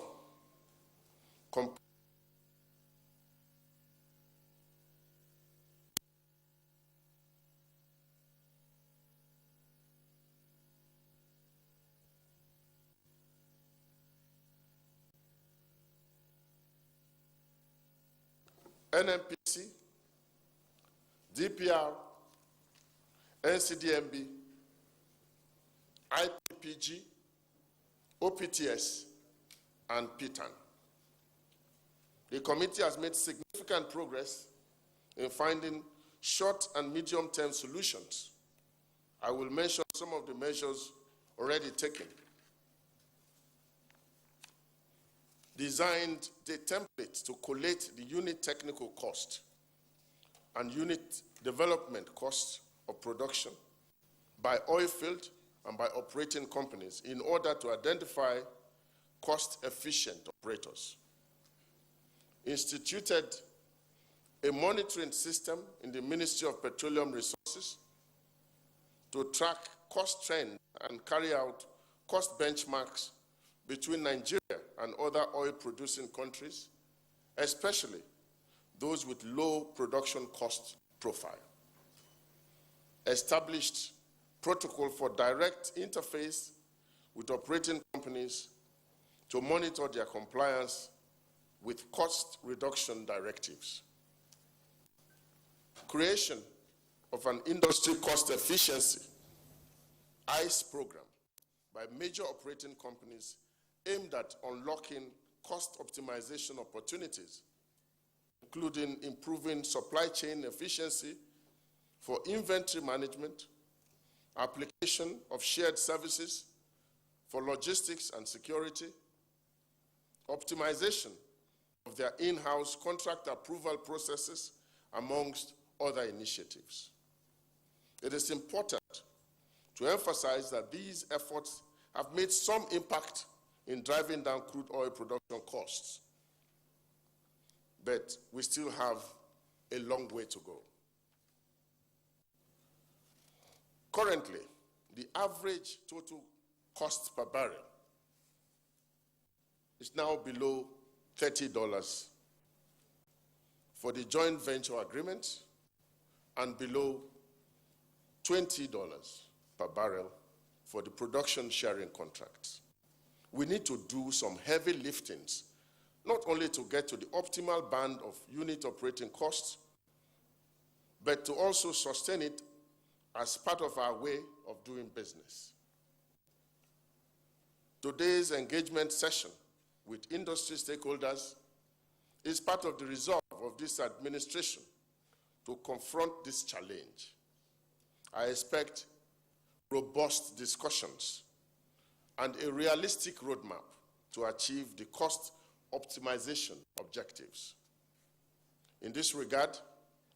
NNPC, DPR, NCDMB, IPPG, OPTS, and PTAN. The committee has made significant progress in finding short and medium-term solutions. I will mention some of the measures already taken. Designed the template to collate the unit technical cost and unit development costs of production by oil field and by operating companies in order to identify cost-efficient operators. Instituted a monitoring system in the Ministry of Petroleum Resources to track cost trend and carry out cost benchmarks between Nigeria and other oil-producing countries, especially those with low production cost profile. Established protocol for direct interface with operating companies to monitor their compliance with cost reduction directives. Creation of an industry cost efficiency ICE program by major operating companies aimed at unlocking cost optimization opportunities, including improving supply chain efficiency for inventory management, application of shared services for logistics and security, optimization of their in-house contract approval processes, amongst other initiatives. It is important to emphasize that these efforts have made some impact in driving down crude oil production costs, but we still have a long way to go. Currently, the average total cost per barrel is now below $30 for the joint venture agreement and below $20 per barrel for the production sharing contracts. We need to do some heavy liftings, not only to get to the optimal band of unit operating costs, but to also sustain it as part of our way of doing business. Today's engagement session with industry stakeholders is part of the resolve of this administration to confront this challenge. I expect robust discussions and a realistic roadmap to achieve the cost optimization objectives. In this regard,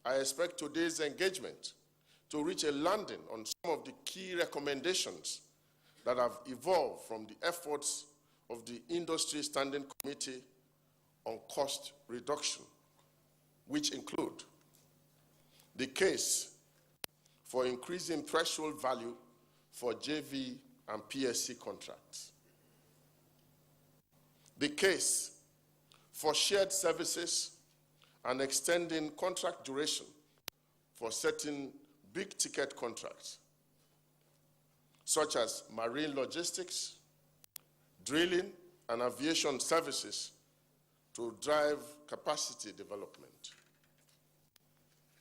I expect today's engagement to reach a landing on some of the key recommendations that have evolved from the efforts of the Industry Standing Committee on Cost Reduction, which include the case for increasing threshold value for JV and PSC contracts, the case for shared services and extending contract duration for certain big-ticket contracts, such as marine logistics, drilling, and aviation services to drive capacity development.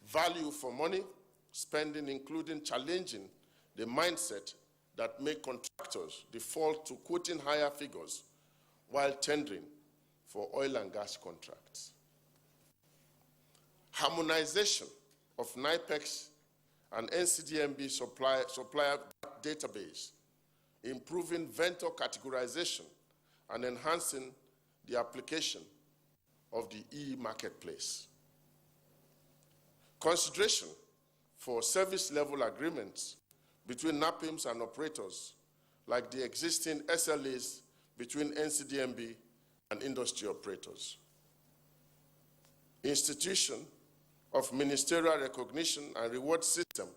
Value for money spending, including challenging the mindset that make contractors default to quoting higher figures while tendering for oil and gas contracts. Harmonization of NIPEX and NCDMB supplier database, improving vendor categorization and enhancing the application of the e-marketplace. Consideration for service level agreements between NAPIMs and operators, like the existing SLAs between NCDMB and industry operators. Institution of ministerial recognition and reward system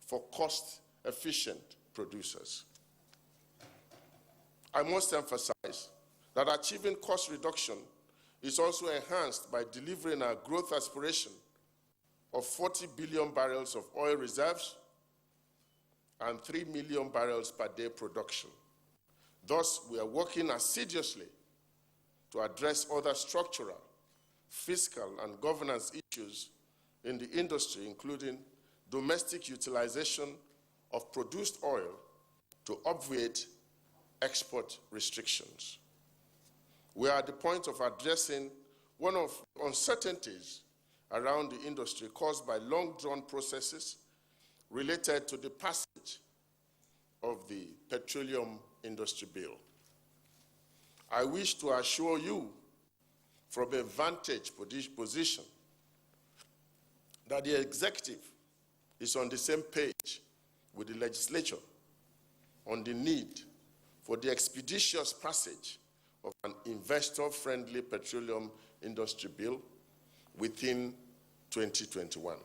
for cost-efficient producers. I must emphasize that achieving cost reduction is also enhanced by delivering our growth aspiration of 40 billion barrels of oil reserves and 3 million barrels per day production. Thus, we are working assiduously to address other structural, fiscal, and governance issues in the industry, including domestic utilization of produced oil to obviate export restrictions. We are at the point of addressing one of the uncertainties around the industry caused by long-drawn processes related to the passage of the Petroleum Industry Bill. I wish to assure you from a vantage position that the executive is on the same page with the legislature on the need for the expeditious passage of an investor-friendly petroleum industry bill within 2021.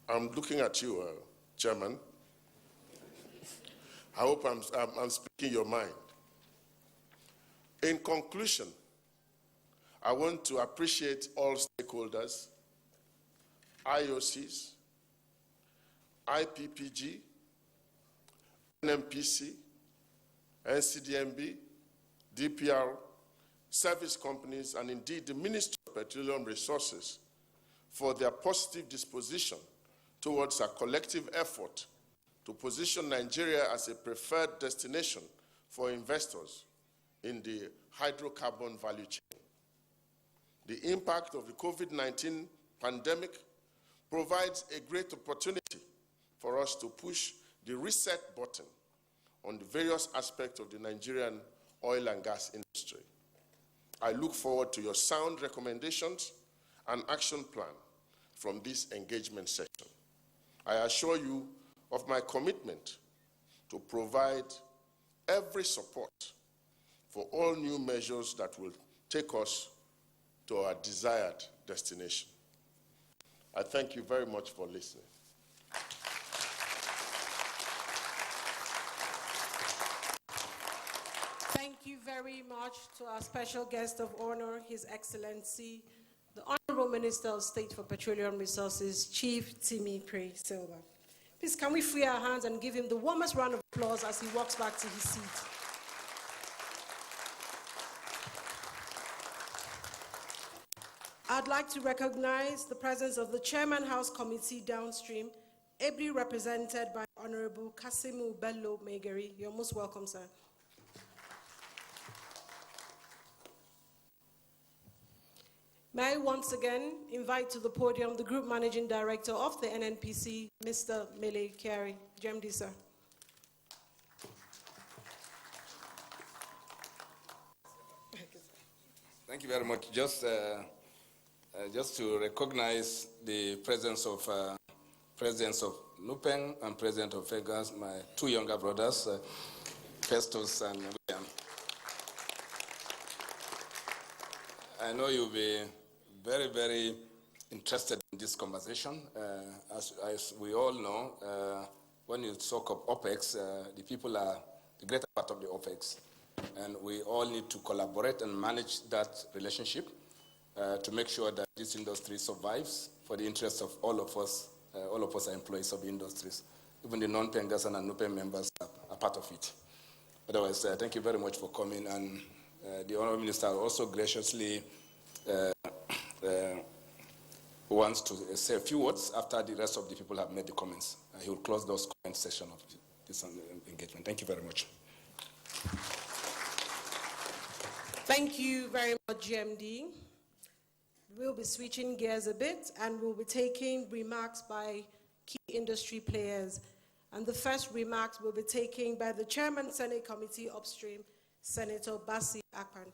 I'm looking at you, Chairman. I hope I'm speaking your mind. In conclusion, I want to appreciate all stakeholders, IOCs, IPPG, NMPC, NCDMB, DPR, service companies, and indeed the Ministry of Petroleum Resources for their positive disposition towards a collective effort to position Nigeria as a preferred destination for investors in the hydrocarbon value chain. The impact of the COVID-19 pandemic provides a great opportunity for us to push the reset button on the various aspects of the Nigerian oil and gas industry. I look forward to your sound recommendations and action plan from this engagement session. I assure you of my commitment to provide every support for all new measures that will take us to our desired destination. I thank you very much for listening. Thank you very much to our special guest of honor, His Excellency, the Honorable Minister of State for Petroleum Resources, Chief Timmy Pray Silva. Please, can we free our hands and give him the warmest round of applause as he walks back to his seat. I'd like to recognize the presence of the Chairman House Committee Downstream, ably represented by Honorable Kasimu Bello Megeri. You're most welcome, sir. May I once again invite to the podium the Group Managing Director of the NNPC, Mr. Mele Kiari. JMD, sir. Thank you very much. Just to recognize the presence of Nupeng and President of Vegas, my two younger brothers, Festus and William. I know you'll be very, very interested in this conversation. As we all know, when you talk of OPEX, the people are the greater part of the OPEX. And we all need to collaborate and manage that relationship to make sure that this industry survives for the interest of all of us. All of us are employees of the industries. Even the non-Pengas and NUPEM members are part of it. Otherwise, thank you very much for coming. And the Honourable Minister also graciously wants to say a few words after the rest of the people have made the comments. He will close those comment session of this engagement. Thank you very much. Thank you very much, GMD. We'll be switching gears a bit and we'll be taking remarks by key industry players. And the first remarks will be taken by the Chairman, Senate Committee Upstream, Senator Basi Akpan.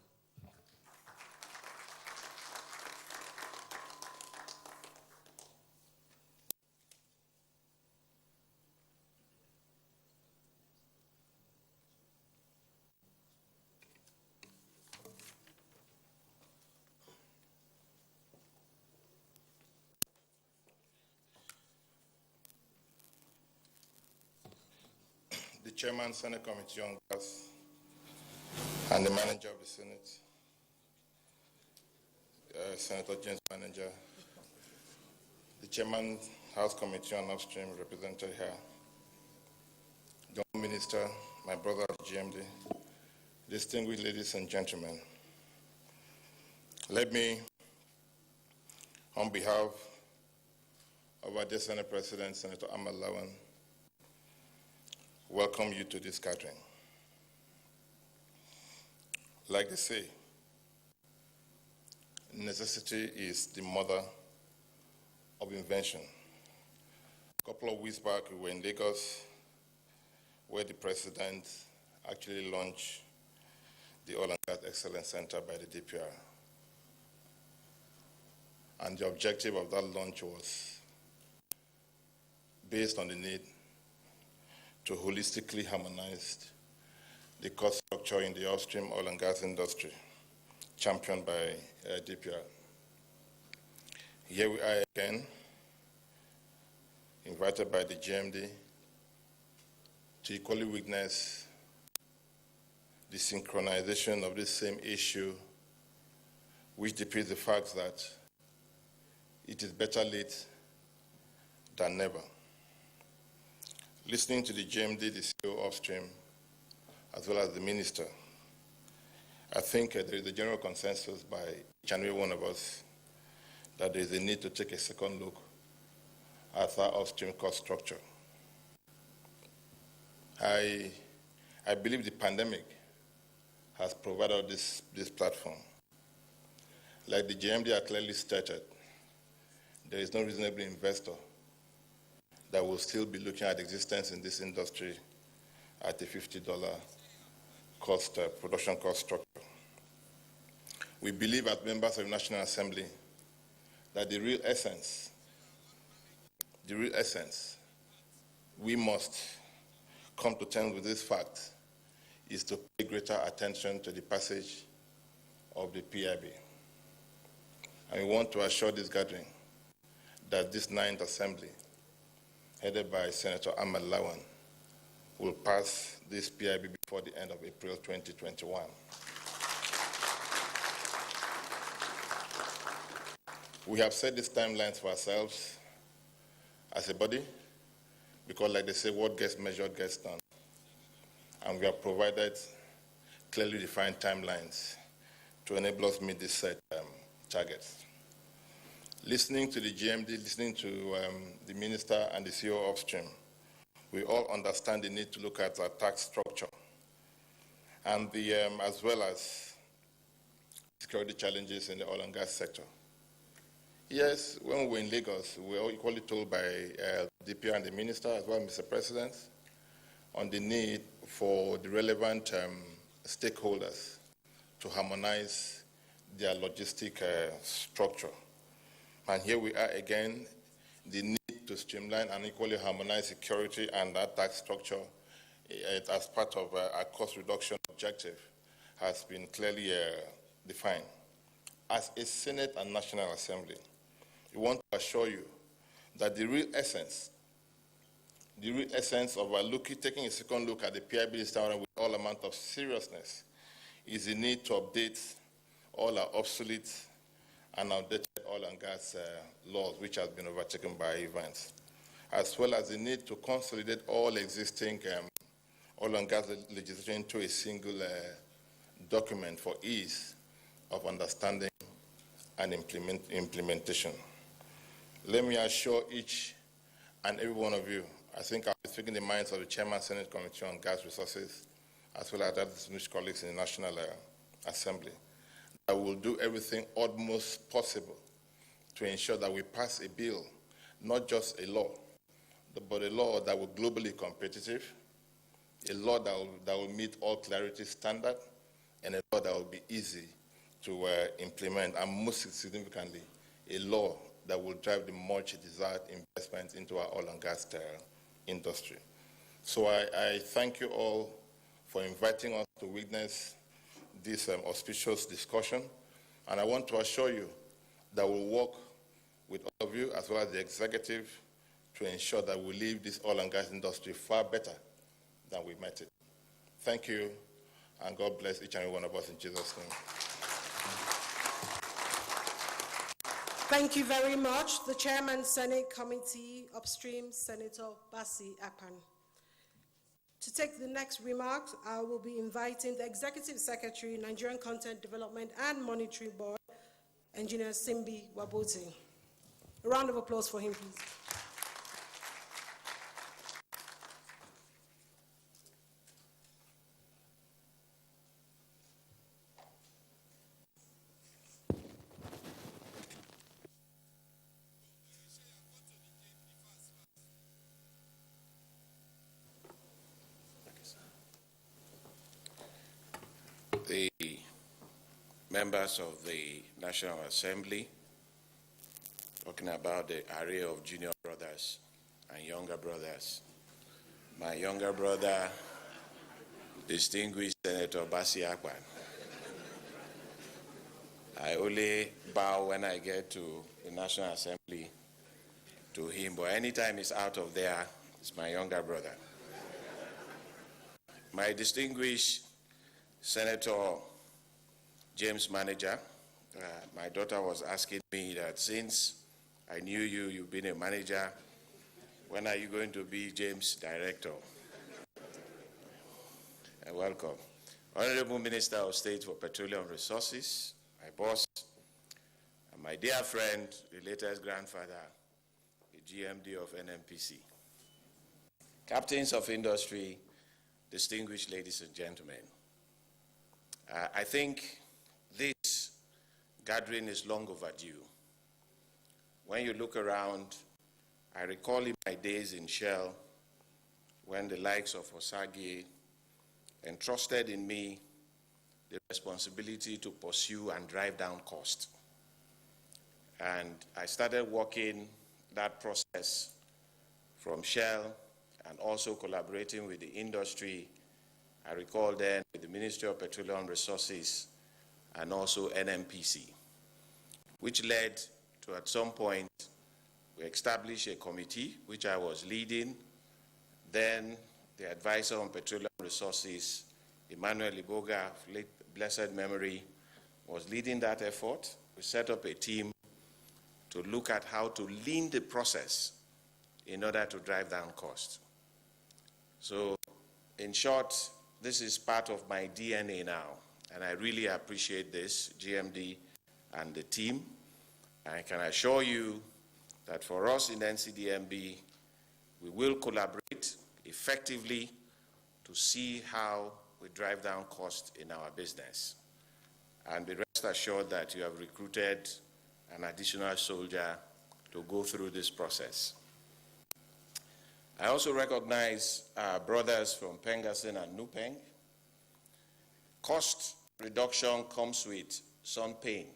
The Chairman, Senate Committee on Gas, and the Manager of the Senate, Senator James Manager, the Chairman, House Committee on Upstream, represented here, the Honourable Minister, my brother GMD, distinguished ladies and gentlemen. Let me, on behalf of our dear Senate President, Senator Ahmad Lawan, welcome you to this gathering. Like they say, necessity is the mother of invention. A couple of weeks back, we were in Lagos, where the President actually launched the Oil and Gas Excellence Center by the DPR. And the objective of that launch was based on the need to holistically harmonize the cost structure in the upstream oil and gas industry, championed by DPR. Here we are again, invited by the GMD to equally witness the synchronization of this same issue, which depicts the fact that it is better late than never. Listening to the GMD, the CEO of Upstream, as well as the Minister, I think there is a general consensus by each and every one of us that there is a need to take a second look at our upstream cost structure. I believe the pandemic has provided this platform. Like the GMD had clearly stated, there is no reasonable investor that will still be looking at existence in this industry at a $50 cost, production cost structure. We believe as members of the National Assembly that the real essence, we must come to terms with this fact, is to pay greater attention to the passage of the PIB. And we want to assure this gathering that this 9th Assembly, headed by Senator Ahmad Lawan, will pass this PIB before the end of April 2021. We have set these timelines for ourselves as a body because, like they say, what gets measured gets done. And we have provided clearly defined timelines to enable us to meet these set targets. Listening to the GMD, listening to the Minister and the CEO of Upstream, we all understand the need to look at our tax structure and the, as well as security challenges in the oil and gas sector. Yes, when we were in Lagos, we were all equally told by DPR and the Minister, as well as Mr. President, on the need for the relevant stakeholders to harmonize their logistic structure. And here we are again, the need to streamline and equally harmonize security and that tax structure as part of our cost reduction objective has been clearly defined. As a Senate and National Assembly, we want to assure you that the real essence of our taking a second look at the PIB this time with all amount of seriousness is the need to update all our obsolete and outdated oil and gas laws which has been overtaken by events, as well as the need to consolidate all existing oil and gas legislation into a single document for ease of understanding and implementation. Let me assure each and every one of you, I think I'll be speaking the minds of the Chairman Senate Committee on Gas Resources, as well as other distinguished colleagues in the National Assembly, that we'll do everything utmost possible to ensure that we pass a bill, not just a law, but a law that will be globally competitive, a law that will meet all clarity standards, and a law that will be easy to implement, and most significantly, a law that will drive the much desired investment into our oil and gas industry. So I thank you all for inviting us to witness this auspicious discussion, and I want to assure you that we'll work with all of you as well as the executive to ensure that we leave this oil and gas industry far better than we met it. Thank you, and God bless each and every one of us in Jesus' name. Thank you very much. The Chairman, Senate Committee, Upstream, Senator Basi Akpan. To take the next remarks, I will be inviting the Executive Secretary, Nigerian Content Development and Monitoring Board, Engineer Simbi Wabote. A round of applause for him, please. The members of the National Assembly, talking about the array of junior brothers and younger brothers. My younger brother, distinguished Senator Basi Akpan. I only bow when I get to the National Assembly to him, but anytime he's out of there, it's my younger brother. My distinguished Senator James Manager, my daughter was asking me that since I knew you've been a manager, when are you going to be James Director? Welcome. Honorable Minister of State for Petroleum Resources, my boss, and my dear friend, the latest grandfather, the GMD of NNPC. Captains of industry, distinguished ladies and gentlemen, I think this gathering is long overdue. When you look around, I recall in my days in Shell when the likes of Osagi entrusted in me the responsibility to pursue and drive down cost. And I started working that process from Shell and also collaborating with the industry. I recall then with the Ministry of Petroleum Resources and also NNPC, which led to, at some point, we established a committee, which I was leading. Then the advisor on petroleum resources, Emmanuel Iboga, of late blessed memory, was leading that effort. We set up a team to look at how to lean the process in order to drive down costs. So, in short, this is part of my DNA now, and I really appreciate this, GMD and the team. I can assure you that for us in NCDMB, we will collaborate effectively to see how we drive down costs in our business. And be rest assured that you have recruited an additional soldier to go through this process. I also recognize our brothers from Pengasin and Nupeng. Cost reduction comes with some pain,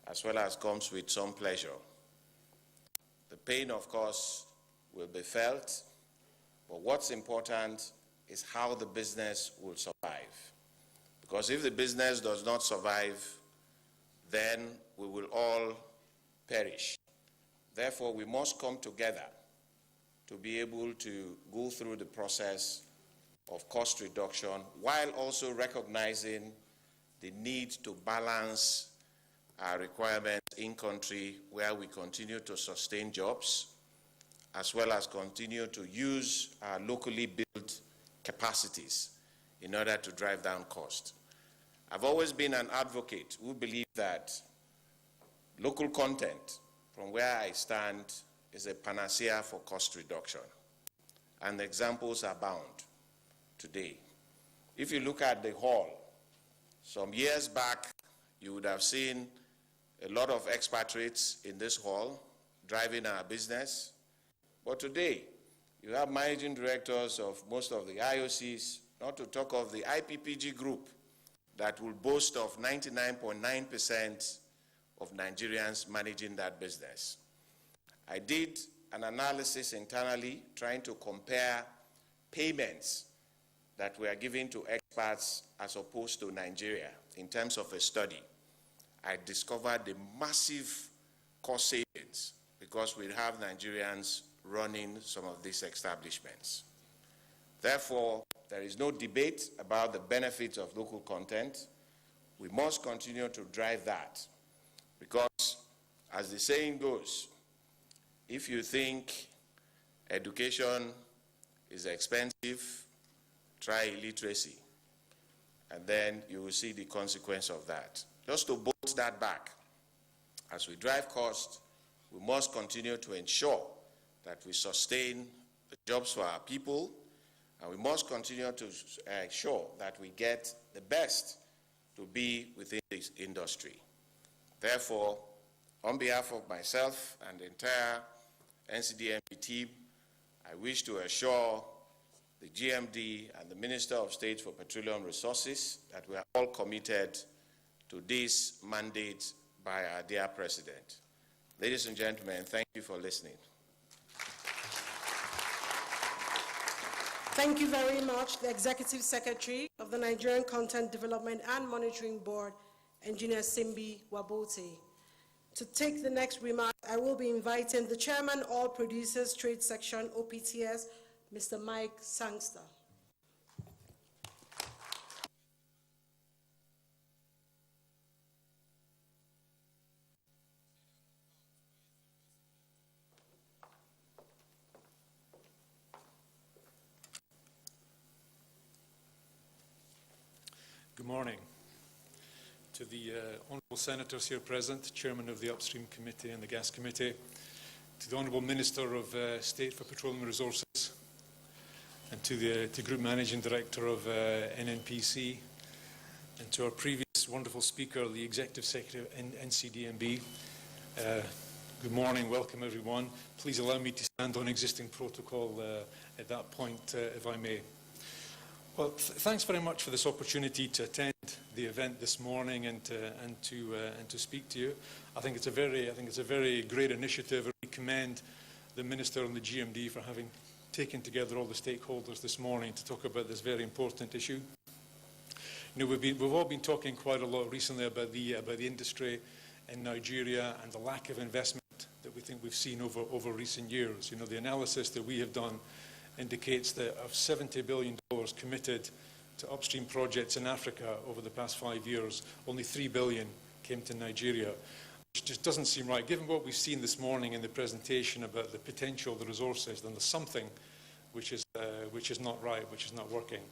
as well as comes with some pleasure. The pain, of course, will be felt, but what's important is how the business will survive. Because if the business does not survive, then we will all perish. Therefore, we must come together to be able to go through the process of cost reduction while also recognizing the need to balance our requirements in country where we continue to sustain jobs, as well as continue to use our locally built capacities in order to drive down cost. I've always been an advocate who believes that local content from where I stand, is a panacea for cost reduction. And examples abound today. If you look at the hall, some years back, you would have seen a lot of expatriates in this hall driving our business. But today, you have managing directors of most of the IOCs, not to talk of the IPPG group that will boast of 99.9% of Nigerians managing that business. I did an analysis internally trying to compare payments that we are giving to expats as opposed to Nigeria in terms of a study. I discovered the massive cost savings because we have Nigerians running some of these establishments. Therefore, there is no debate about the benefits of local content. We must continue to drive that because, as the saying goes, if you think education is expensive, try illiteracy, and then you will see the consequence of that. Just to bolt that back, as we drive costs, we must continue to ensure that we sustain the jobs for our people, and we must continue to ensure that we get the best to be within this industry. Therefore, on behalf of myself and the entire NCDMP team, I wish to assure the GMD and the Minister of State for Petroleum Resources that we are all committed to this mandate by our dear President. Ladies and gentlemen, thank you for listening. Thank you very much, the Executive Secretary of the Nigerian Content Development and Monitoring Board, Engineer Simbi Wabote. To take the next remark, I will be inviting the Chairman, All Producers Trade Section, OPTS, Mr. Mike Sangster. Good morning. To the Honourable Senators here present, Chairman of the Upstream Committee and the Gas Committee, to the Honourable Minister of State for Petroleum Resources, and to the Group Managing Director of NNPC, and to our previous wonderful speaker, the Executive Secretary of NCDMB. Good morning, welcome everyone. Please allow me to stand on existing protocol at that point, if I may. Well, thanks very much for this opportunity to attend the event this morning and to speak to you. I think it's a very great initiative. I commend the Minister and the GMD for having taken together all the stakeholders this morning to talk about this very important issue. You know, we've all been talking quite a lot recently about the industry in Nigeria and the lack of investment that we think we've seen over recent years. You know, the analysis that we have done indicates that of $70 billion committed to upstream projects in Africa over the past 5 years, only $3 billion came to Nigeria, which just doesn't seem right. Given what we've seen this morning in the presentation about the potential of the resources, then there's something which is not right, which is not working.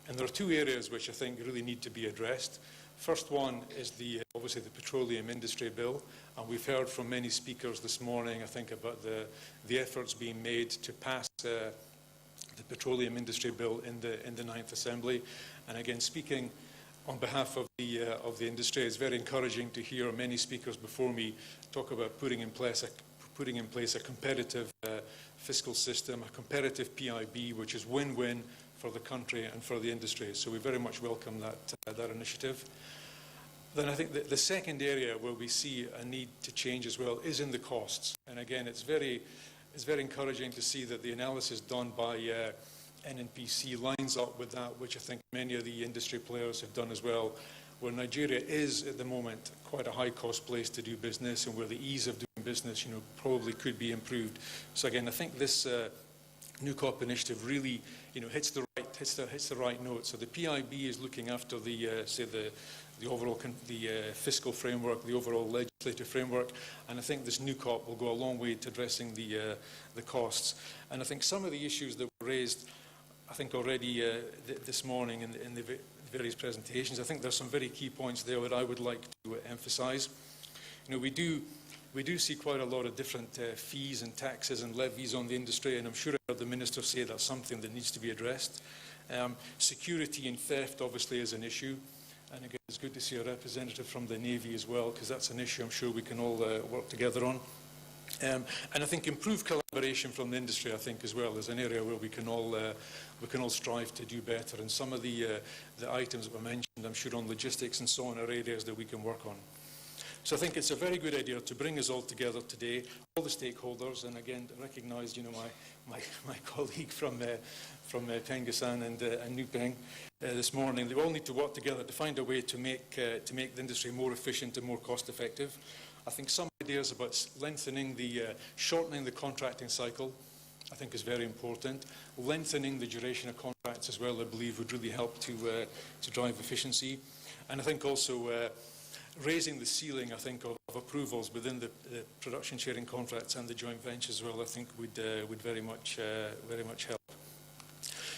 And there are two areas which I think really need to be addressed. First one is obviously the petroleum industry bill, and we've heard from many speakers this morning, I think, about the efforts being made to pass the petroleum industry bill in the Ninth Assembly. And again, speaking on behalf of the industry, it's very encouraging to hear many speakers before me talk about putting in place a competitive fiscal system, a competitive PIB, which is win-win for the country and for the industry. So we very much welcome that initiative. Then I think the second area where we see a need to change as well is in the costs. And again, it's very encouraging to see that the analysis done by NNPC lines up with that, which I think many of the industry players have done as well, where Nigeria is at the moment quite a high-cost place to do business, and where the ease of doing business, you know, probably could be improved. So again, I think this New COP initiative really, you know, hits the right note. So the PIB is looking after the overall fiscal framework, the overall legislative framework, and I think this New COP will go a long way to addressing the costs. And I think some of the issues that were raised, I think already this morning in the various presentations, I think there's some very key points there that I would like to emphasize. You know, we do we do see quite a lot of different fees and taxes and levies on the industry, and I'm sure I heard the Minister say that's something that needs to be addressed. Security and theft obviously is an issue, and again it's good to see a representative from the Navy as well, because that's an issue I'm sure we can all work together on. And I think improved collaboration from the industry, I think, as well, is an area where we can all strive to do better. And some of the items that were mentioned, I'm sure, on logistics and so on, are areas that we can work on. So I think it's a very good idea to bring us all together today, all the stakeholders, and again, recognise, you know, my colleague from Pengasan and Nupeng this morning. They all need to work together to find a way to make the industry more efficient and more cost-effective. I think some ideas about shortening the contracting cycle, I think, is very important. Lengthening the duration of contracts as well, I believe, would really help to drive efficiency. And I think also raising the ceiling, I think, of approvals within the production sharing contracts and the joint ventures as well, I think would very much help.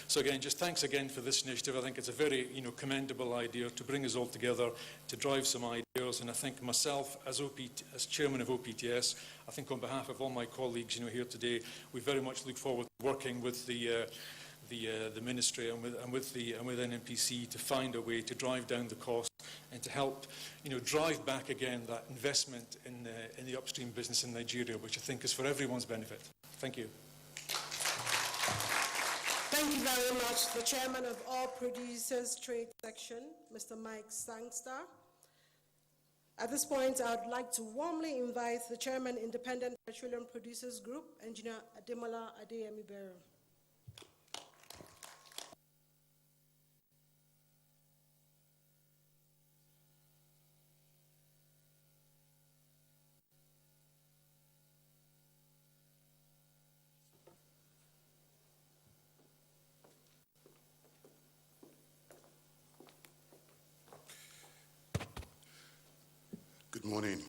So again, just thanks again for this initiative. I think it's a very, you know, commendable idea to bring us all together to drive some ideas. And I think myself, as chairman of OPTS, I think on behalf of all my colleagues, you know, here today, we very much look forward to working with the ministry and with NNPC to find a way to drive down the cost and to help, you know, drive back again that investment in the upstream business in Nigeria, which I think is for everyone's benefit. Thank you. Thank you very much. The Chairman of All Producers Trade Section, Mr. Mike Sangster. At this point, I would like to warmly invite the Chairman, Independent Petroleum Producers Group, Engineer Ademola Adeyemi-Bero. Good morning.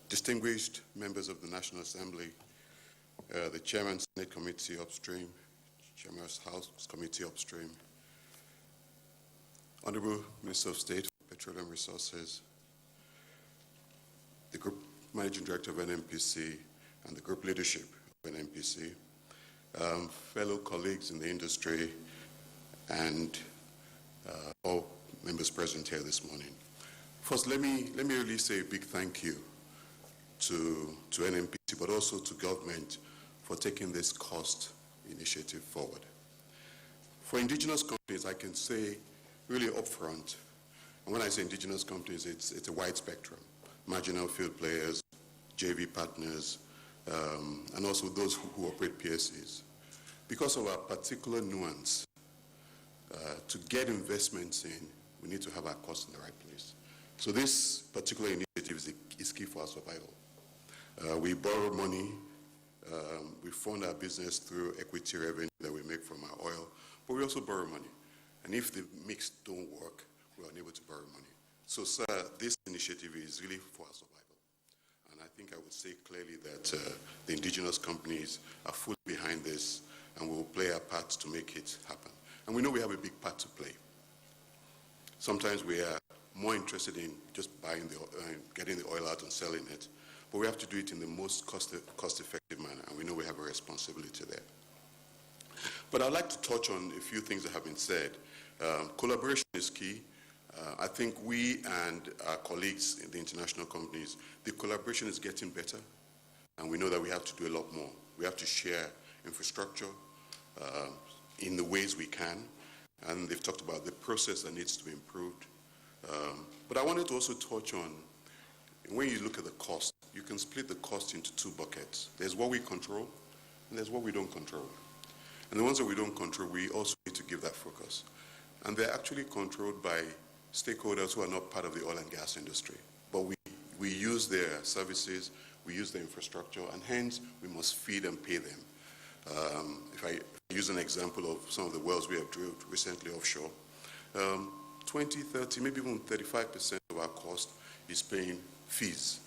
Distinguished members of the National Assembly, the Chairman, Senate Committee Upstream, Chairman, House Committee Upstream, Honorable Minister of State for Petroleum Resources, the Group Managing Director of NNPC, and the Group Leadership of NNPC, fellow colleagues in the industry, and all members present here this morning. First, let me really say a big thank you to NNPC, but also to government for taking this cost initiative forward. For indigenous companies, I can say really upfront, and when I say indigenous companies, it's a wide spectrum. Marginal field players, JV partners, and also those who operate PSCs. Because of our particular nuance, to get investments in, we need to have our costs in the right place. So this particular initiative is key for our survival. We borrow money, we fund our business through equity revenue that we make from our oil, but we also borrow money. And if the mix don't work, we're unable to borrow money. So, sir, this initiative is really for our survival. And I think I would say clearly that the indigenous companies are fully behind this, and we will play our part to make it happen. And we know we have a big part to play. Sometimes we are more interested in just buying getting the oil out and selling it, but we have to do it in the most cost-effective manner, and we know we have a responsibility there. But I'd like to touch on a few things that have been said. Collaboration is key. I think we and our colleagues in the international companies, the collaboration is getting better, and we know that we have to do a lot more. We have to share infrastructure in the ways we can, and they've talked about the process that needs to be improved. But I wanted to also touch on, when you look at the cost, you can split the cost into two buckets. There's what we control, and there's what we don't control. And the ones that we don't control, we also need to give that focus. And they're actually controlled by stakeholders who are not part of the oil and gas industry. But we use their services, we use their infrastructure, and hence we must feed and pay them. If I use an example of some of the wells we have drilled recently offshore, 20, 30, maybe even 35% of our cost is paying fees,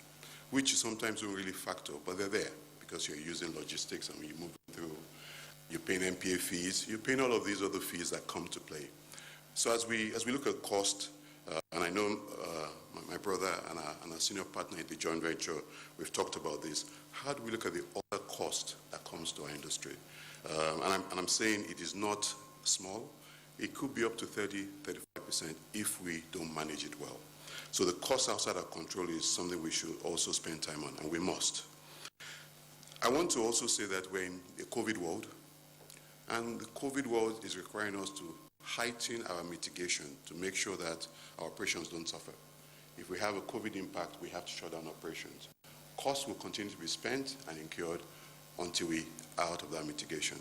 which you sometimes don't really factor, but they're there because you're using logistics and you move through. You're paying MPA fees, you're paying all of these other fees that come to play. So as we look at cost, and I know my brother and our senior partner in the joint venture, we've talked about this. How do we look at the other cost that comes to our industry? And I'm saying it is not small. It could be up to 30-35% if we don't manage it well. So the cost outside our control is something we should also spend time on, and we must. I want to also say that we're in a COVID world, and the COVID world is requiring us to heighten our mitigation to make sure that our operations don't suffer. If we have a COVID impact, we have to shut down operations. Costs will continue to be spent and incurred until we are out of that mitigation.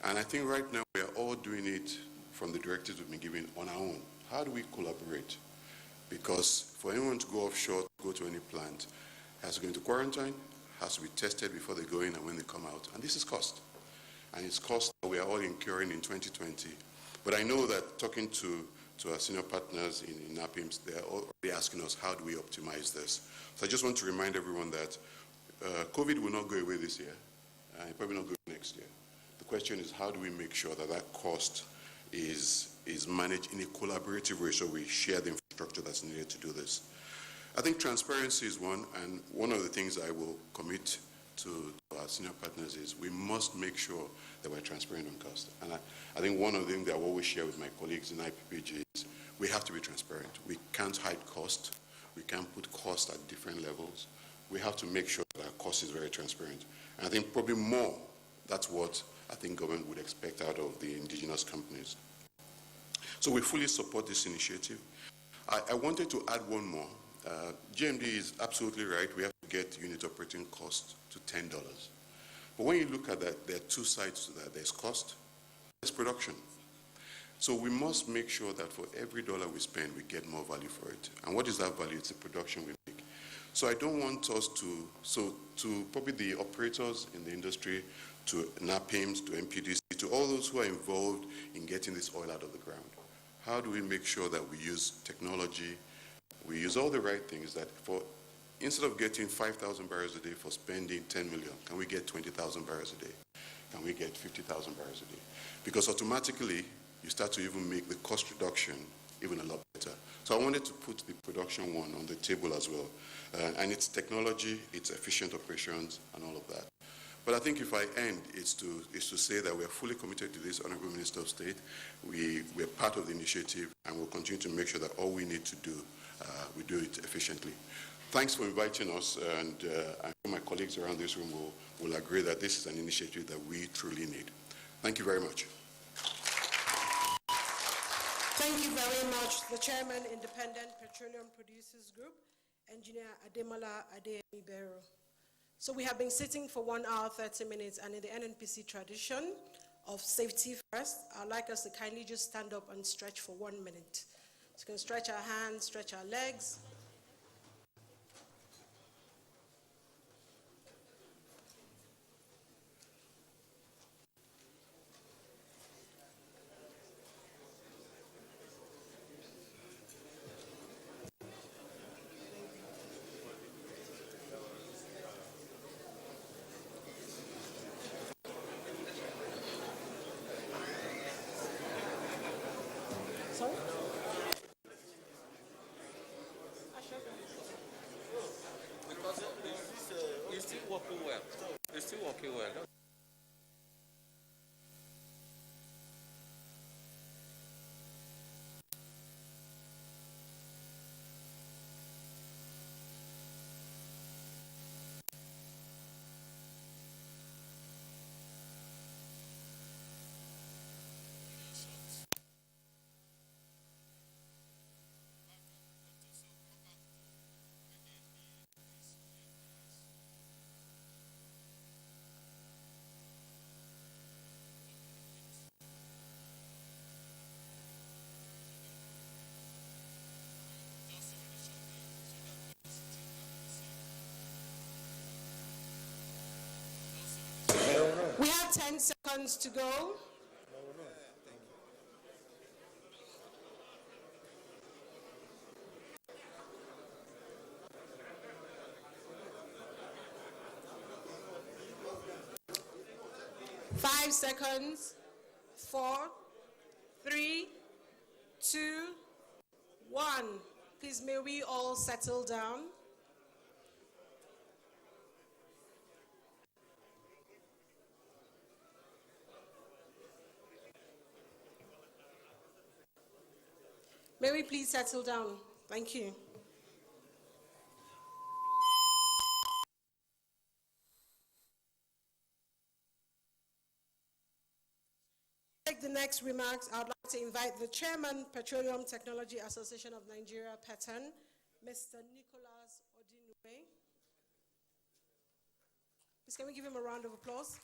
And I think right now we are all doing it from the directives we've been given on our own. How do we collaborate? Because for anyone to go offshore, go to any plant, has to go into quarantine, has to be tested before they go in and when they come out. And this is cost. And it's cost that we are all incurring in 2020. But I know that talking to our senior partners in NAPIMS, they're already asking us, how do we optimize this? So I just want to remind everyone that COVID will not go away this year, and it probably not go away next year. The question is, how do we make sure that that cost is managed in a collaborative way so we share the infrastructure that's needed to do this? I think transparency is one, and one of the things I will commit to our senior partners is we must make sure that we're transparent on cost. And I think one of the things that I always share with my colleagues in IPPG is we have to be transparent. We can't hide cost. We can't put cost at different levels. We have to make sure that our cost is very transparent. And I think probably more, that's what I think government would expect out of the indigenous companies. So we fully support this initiative. I wanted to add one more. GMD is absolutely right. We have to get unit operating cost to $10. But when you look at that, there are two sides to that. There's cost, there's production. So we must make sure that for every dollar we spend, we get more value for it. And what is that value? It's the production we make. So I don't want us to probably the operators in the industry, to NAPIMS, to MPDC, to all those who are involved in getting this oil out of the ground. How do we make sure that we use technology, we use all the right things that instead of getting 5,000 barrels a day for spending 10 million, can we get 20,000 barrels a day? Can we get 50,000 barrels a day? Because automatically, you start to even make the cost reduction even a lot better. So I wanted to put the production one on the table as well. And it's technology, it's efficient operations, and all of that. But I think if I end, it's to say that we're fully committed to this, Honorable Minister of State. We're part of the initiative, and we'll continue to make sure that all we need to do, we do it efficiently. Thanks for inviting us, and I know my colleagues around this room will agree that this is an initiative that we truly need. Thank you very much. Thank you very much, the Chairman, Independent Petroleum Producers Group, Engineer Ademola Adeyemi-Bero. So we have been sitting for 1 hour, 30 minutes, and in the NNPC tradition of safety first, I'd like us to kindly just stand up and stretch for 1 minute. So we can stretch our hands, stretch our legs. Sorry? Because it's still working well. It's still working well. We have 10 seconds to go. Five seconds. 4, 3, 2, 1. Please, may we all settle down? May we please settle down? Thank you. Take the next remarks. I would like to invite the Chairman, Petroleum Technology Association of Nigeria, PETAN, Mr. Nicholas Odinue. Please, can we give him a round of applause?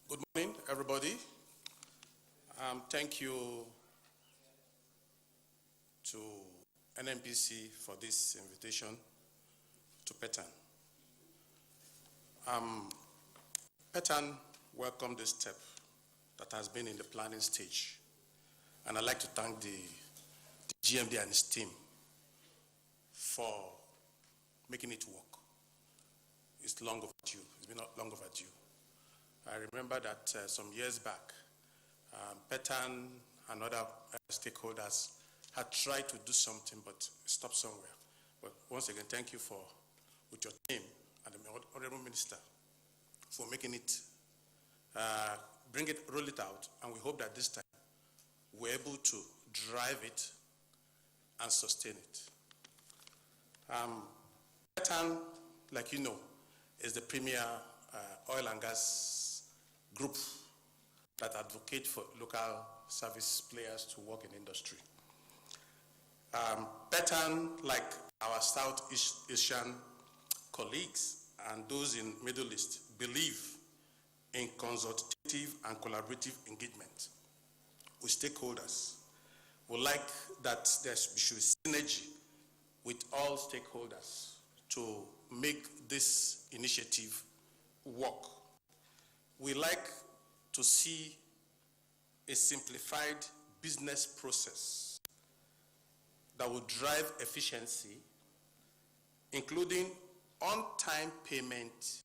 Good morning, everybody. Thank you to NNPC for this invitation to PETAN. PETAN welcomed this step that has been in the planning stage, and I'd like to thank the GMD and his team for making it work. It's long overdue. It's been long overdue. I remember that some years back, PETAN and other stakeholders had tried to do something but stopped somewhere. But once again, thank you with your team and the Honorable Minister for making it, roll it out, and we hope that this time we're able to drive it and sustain it. PETAN, like you know, is the premier oil and gas group that advocate for local service players to work in industry. PETAN, like our Southeast Asian colleagues and those in Middle East, believe in consultative and collaborative engagement with stakeholders. We like that there should be synergy with all stakeholders to make this initiative work. We like to see a simplified business process that will drive efficiency, including on-time payment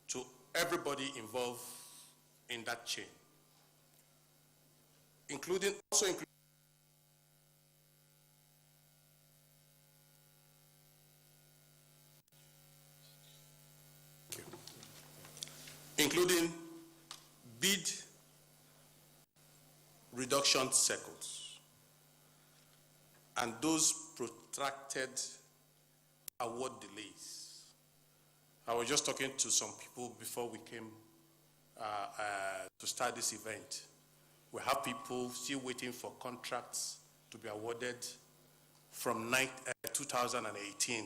to everybody involved in that chain, including bid reduction circles and those protracted award delays. I was just talking to some people before we came to start this event. We have people still waiting for contracts to be awarded from 2018,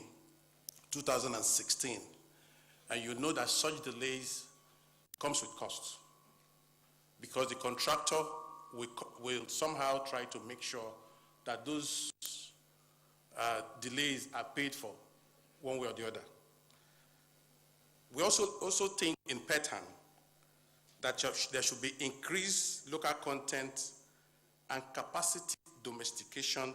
2016. And you know that such delays comes with costs, because the contractor will somehow try to make sure that those delays are paid for one way or the other. We also think in PETAN that there should be increased local content and capacity domestication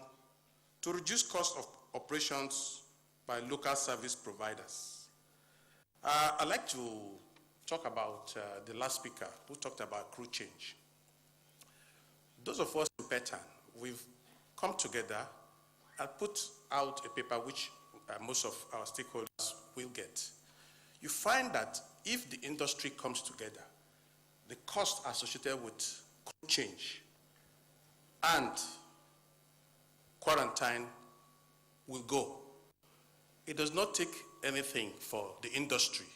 to reduce cost of operations by local service providers. I'd like to talk about the last speaker who talked about crew change. Those of us in PETAN, we've come together and put out a paper which most of our stakeholders will get. You find that if the industry comes together, the cost associated with crew change and quarantine will go. It does not take anything for the industry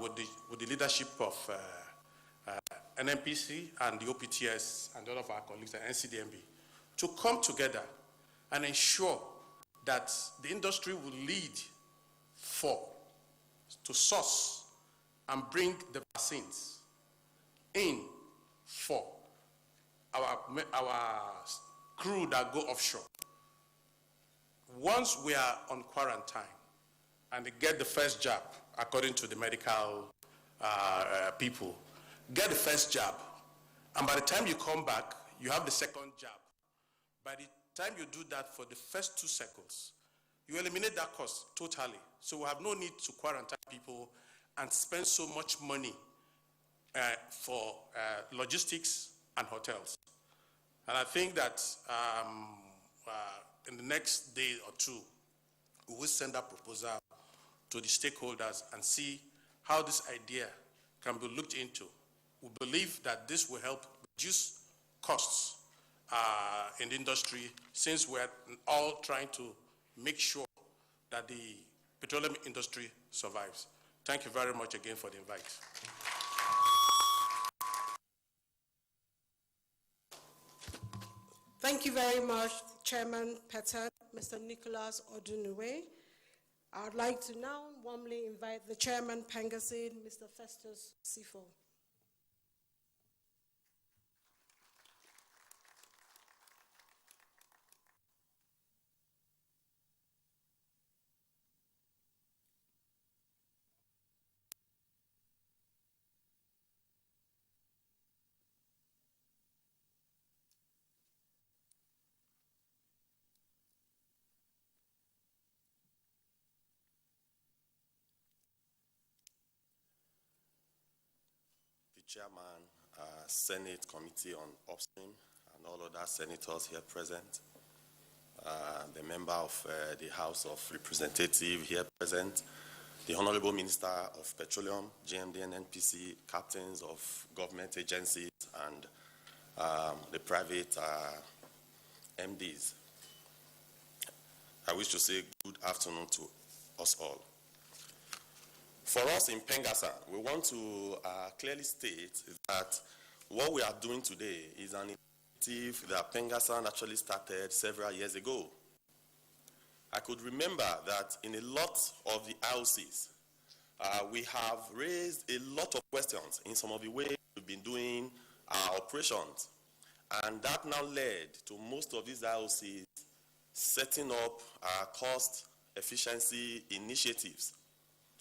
with the leadership of NNPC and the OPTS and all of our colleagues at NCDMB to come together and ensure that the industry will lead to source and bring the vaccines in for our crew that go offshore. Once we are on quarantine and they get the first jab, according to the medical people, get the first jab, and by the time you come back, you have the second jab. By the time you do that for the first 2 cycles, you eliminate that cost totally. So we have no need to quarantine people and spend so much money for logistics and hotels. And I think that in the next day or two, we will send that proposal to the stakeholders and see how this idea can be looked into. We believe that this will help reduce costs in the industry, since we're all trying to make sure that the petroleum industry survives. Thank you very much again for the invite. Thank you very much, Chairman Petan, Mr. Nicholas Odunuwe. I would like to now warmly invite the Chairman Pangasin, Mr. Festus Sifo. Chairman, Senate Committee on Upstream, and all other senators here present, the member of the House of Representatives here present, the Honorable Minister of Petroleum, GMD and NPC, captains of government agencies, and the private MDs. I wish to say good afternoon to us all. For us in Pengassan, we want to clearly state that what we are doing today is an initiative that Pengassan actually started several years ago. I could remember that in a lot of the IOCs, we have raised a lot of questions in some of the ways we've been doing our operations. And that now led to most of these IOCs setting up cost efficiency initiatives.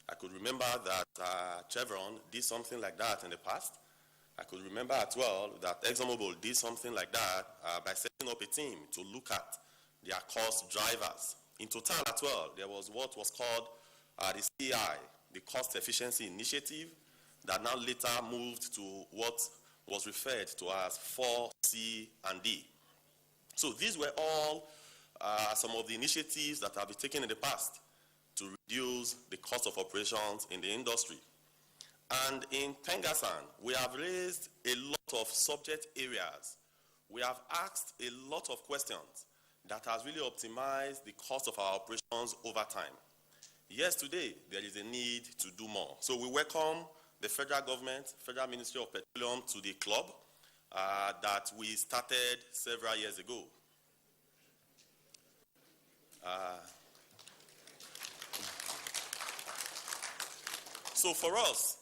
I could remember that Chevron did something like that in the past. I could remember as well that ExxonMobil did something like that by setting up a team to look at their cost drivers. In Total as well, there was what was called the CI, the Cost Efficiency Initiative, that now later moved to what was referred to as 4C and D. So these were all some of the initiatives that have been taken in the past to reduce the cost of operations in the industry. And in Pengassan, we have raised a lot of subject areas. We have asked a lot of questions that has really optimized the cost of our operations over time. Yes, today, there is a need to do more. So we welcome the federal government, Federal Ministry of Petroleum, to the club that we started several years ago. So for us,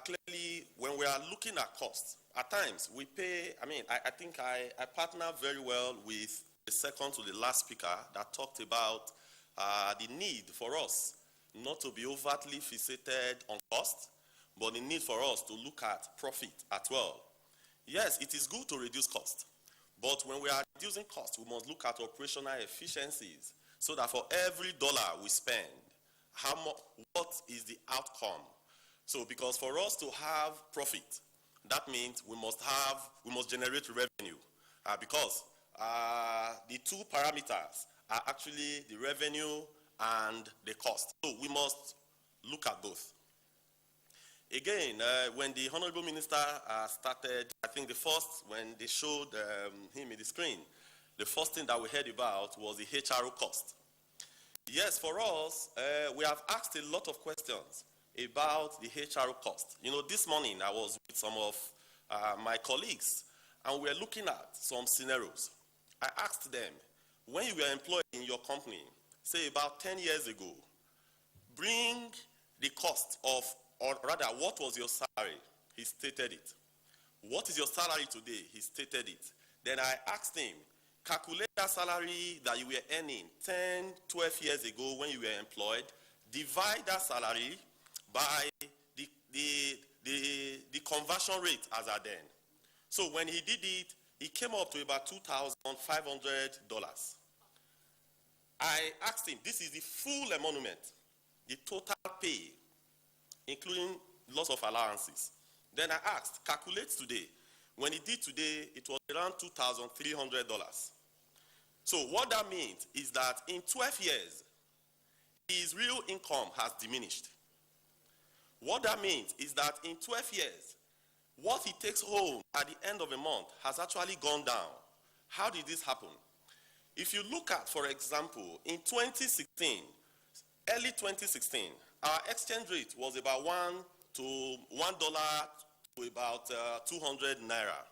clearly, when we are looking at costs, at times we pay, I think I partner very well with the second to the last speaker that talked about the need for us not to be overtly fixated on cost, but the need for us to look at profit as well. Yes, it is good to reduce cost, but when we are reducing cost, we must look at operational efficiencies so that for every dollar we spend, what is the outcome? So because for us to have profit, that means we must generate revenue because the two parameters are actually the revenue and the cost. So we must look at both. Again, when the Honorable Minister started, I think when they showed him in the screen, the first thing that we heard about was the HRO cost. Yes, for us, we have asked a lot of questions about the HRO cost. You know, this morning I was with some of my colleagues and we were looking at some scenarios. I asked them, when you were employed in your company, say about 10 years ago, bring the cost of, or rather, what was your salary? He stated it. What is your salary today? He stated it. Then I asked him, calculate that salary that you were earning 10, 12 years ago when you were employed, divide that salary by the conversion rate as at then. So when he did it, it came up to about $2,500. I asked him, this is the full emolument, the total pay, including loss of allowances. Then I asked, calculate today. When he did today, it was around $2,300. So what that means is that in 12 years, his real income has diminished. What that means is that in 12 years, what he takes home at the end of a month has actually gone down. How did this happen? If you look at, for example, in 2016, early 2016, our exchange rate was about $1 to about 200 naira.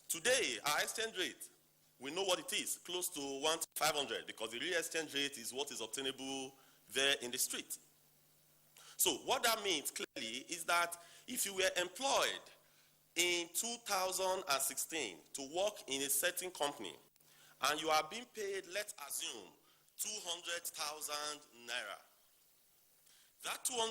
Today, our exchange rate, we know what it is, close to 1 to 500, because the real exchange rate is what is obtainable there in the street. So what that means clearly is that if you were employed in 2016 to work in a certain company and you are being paid, let's assume, 200,000 naira. That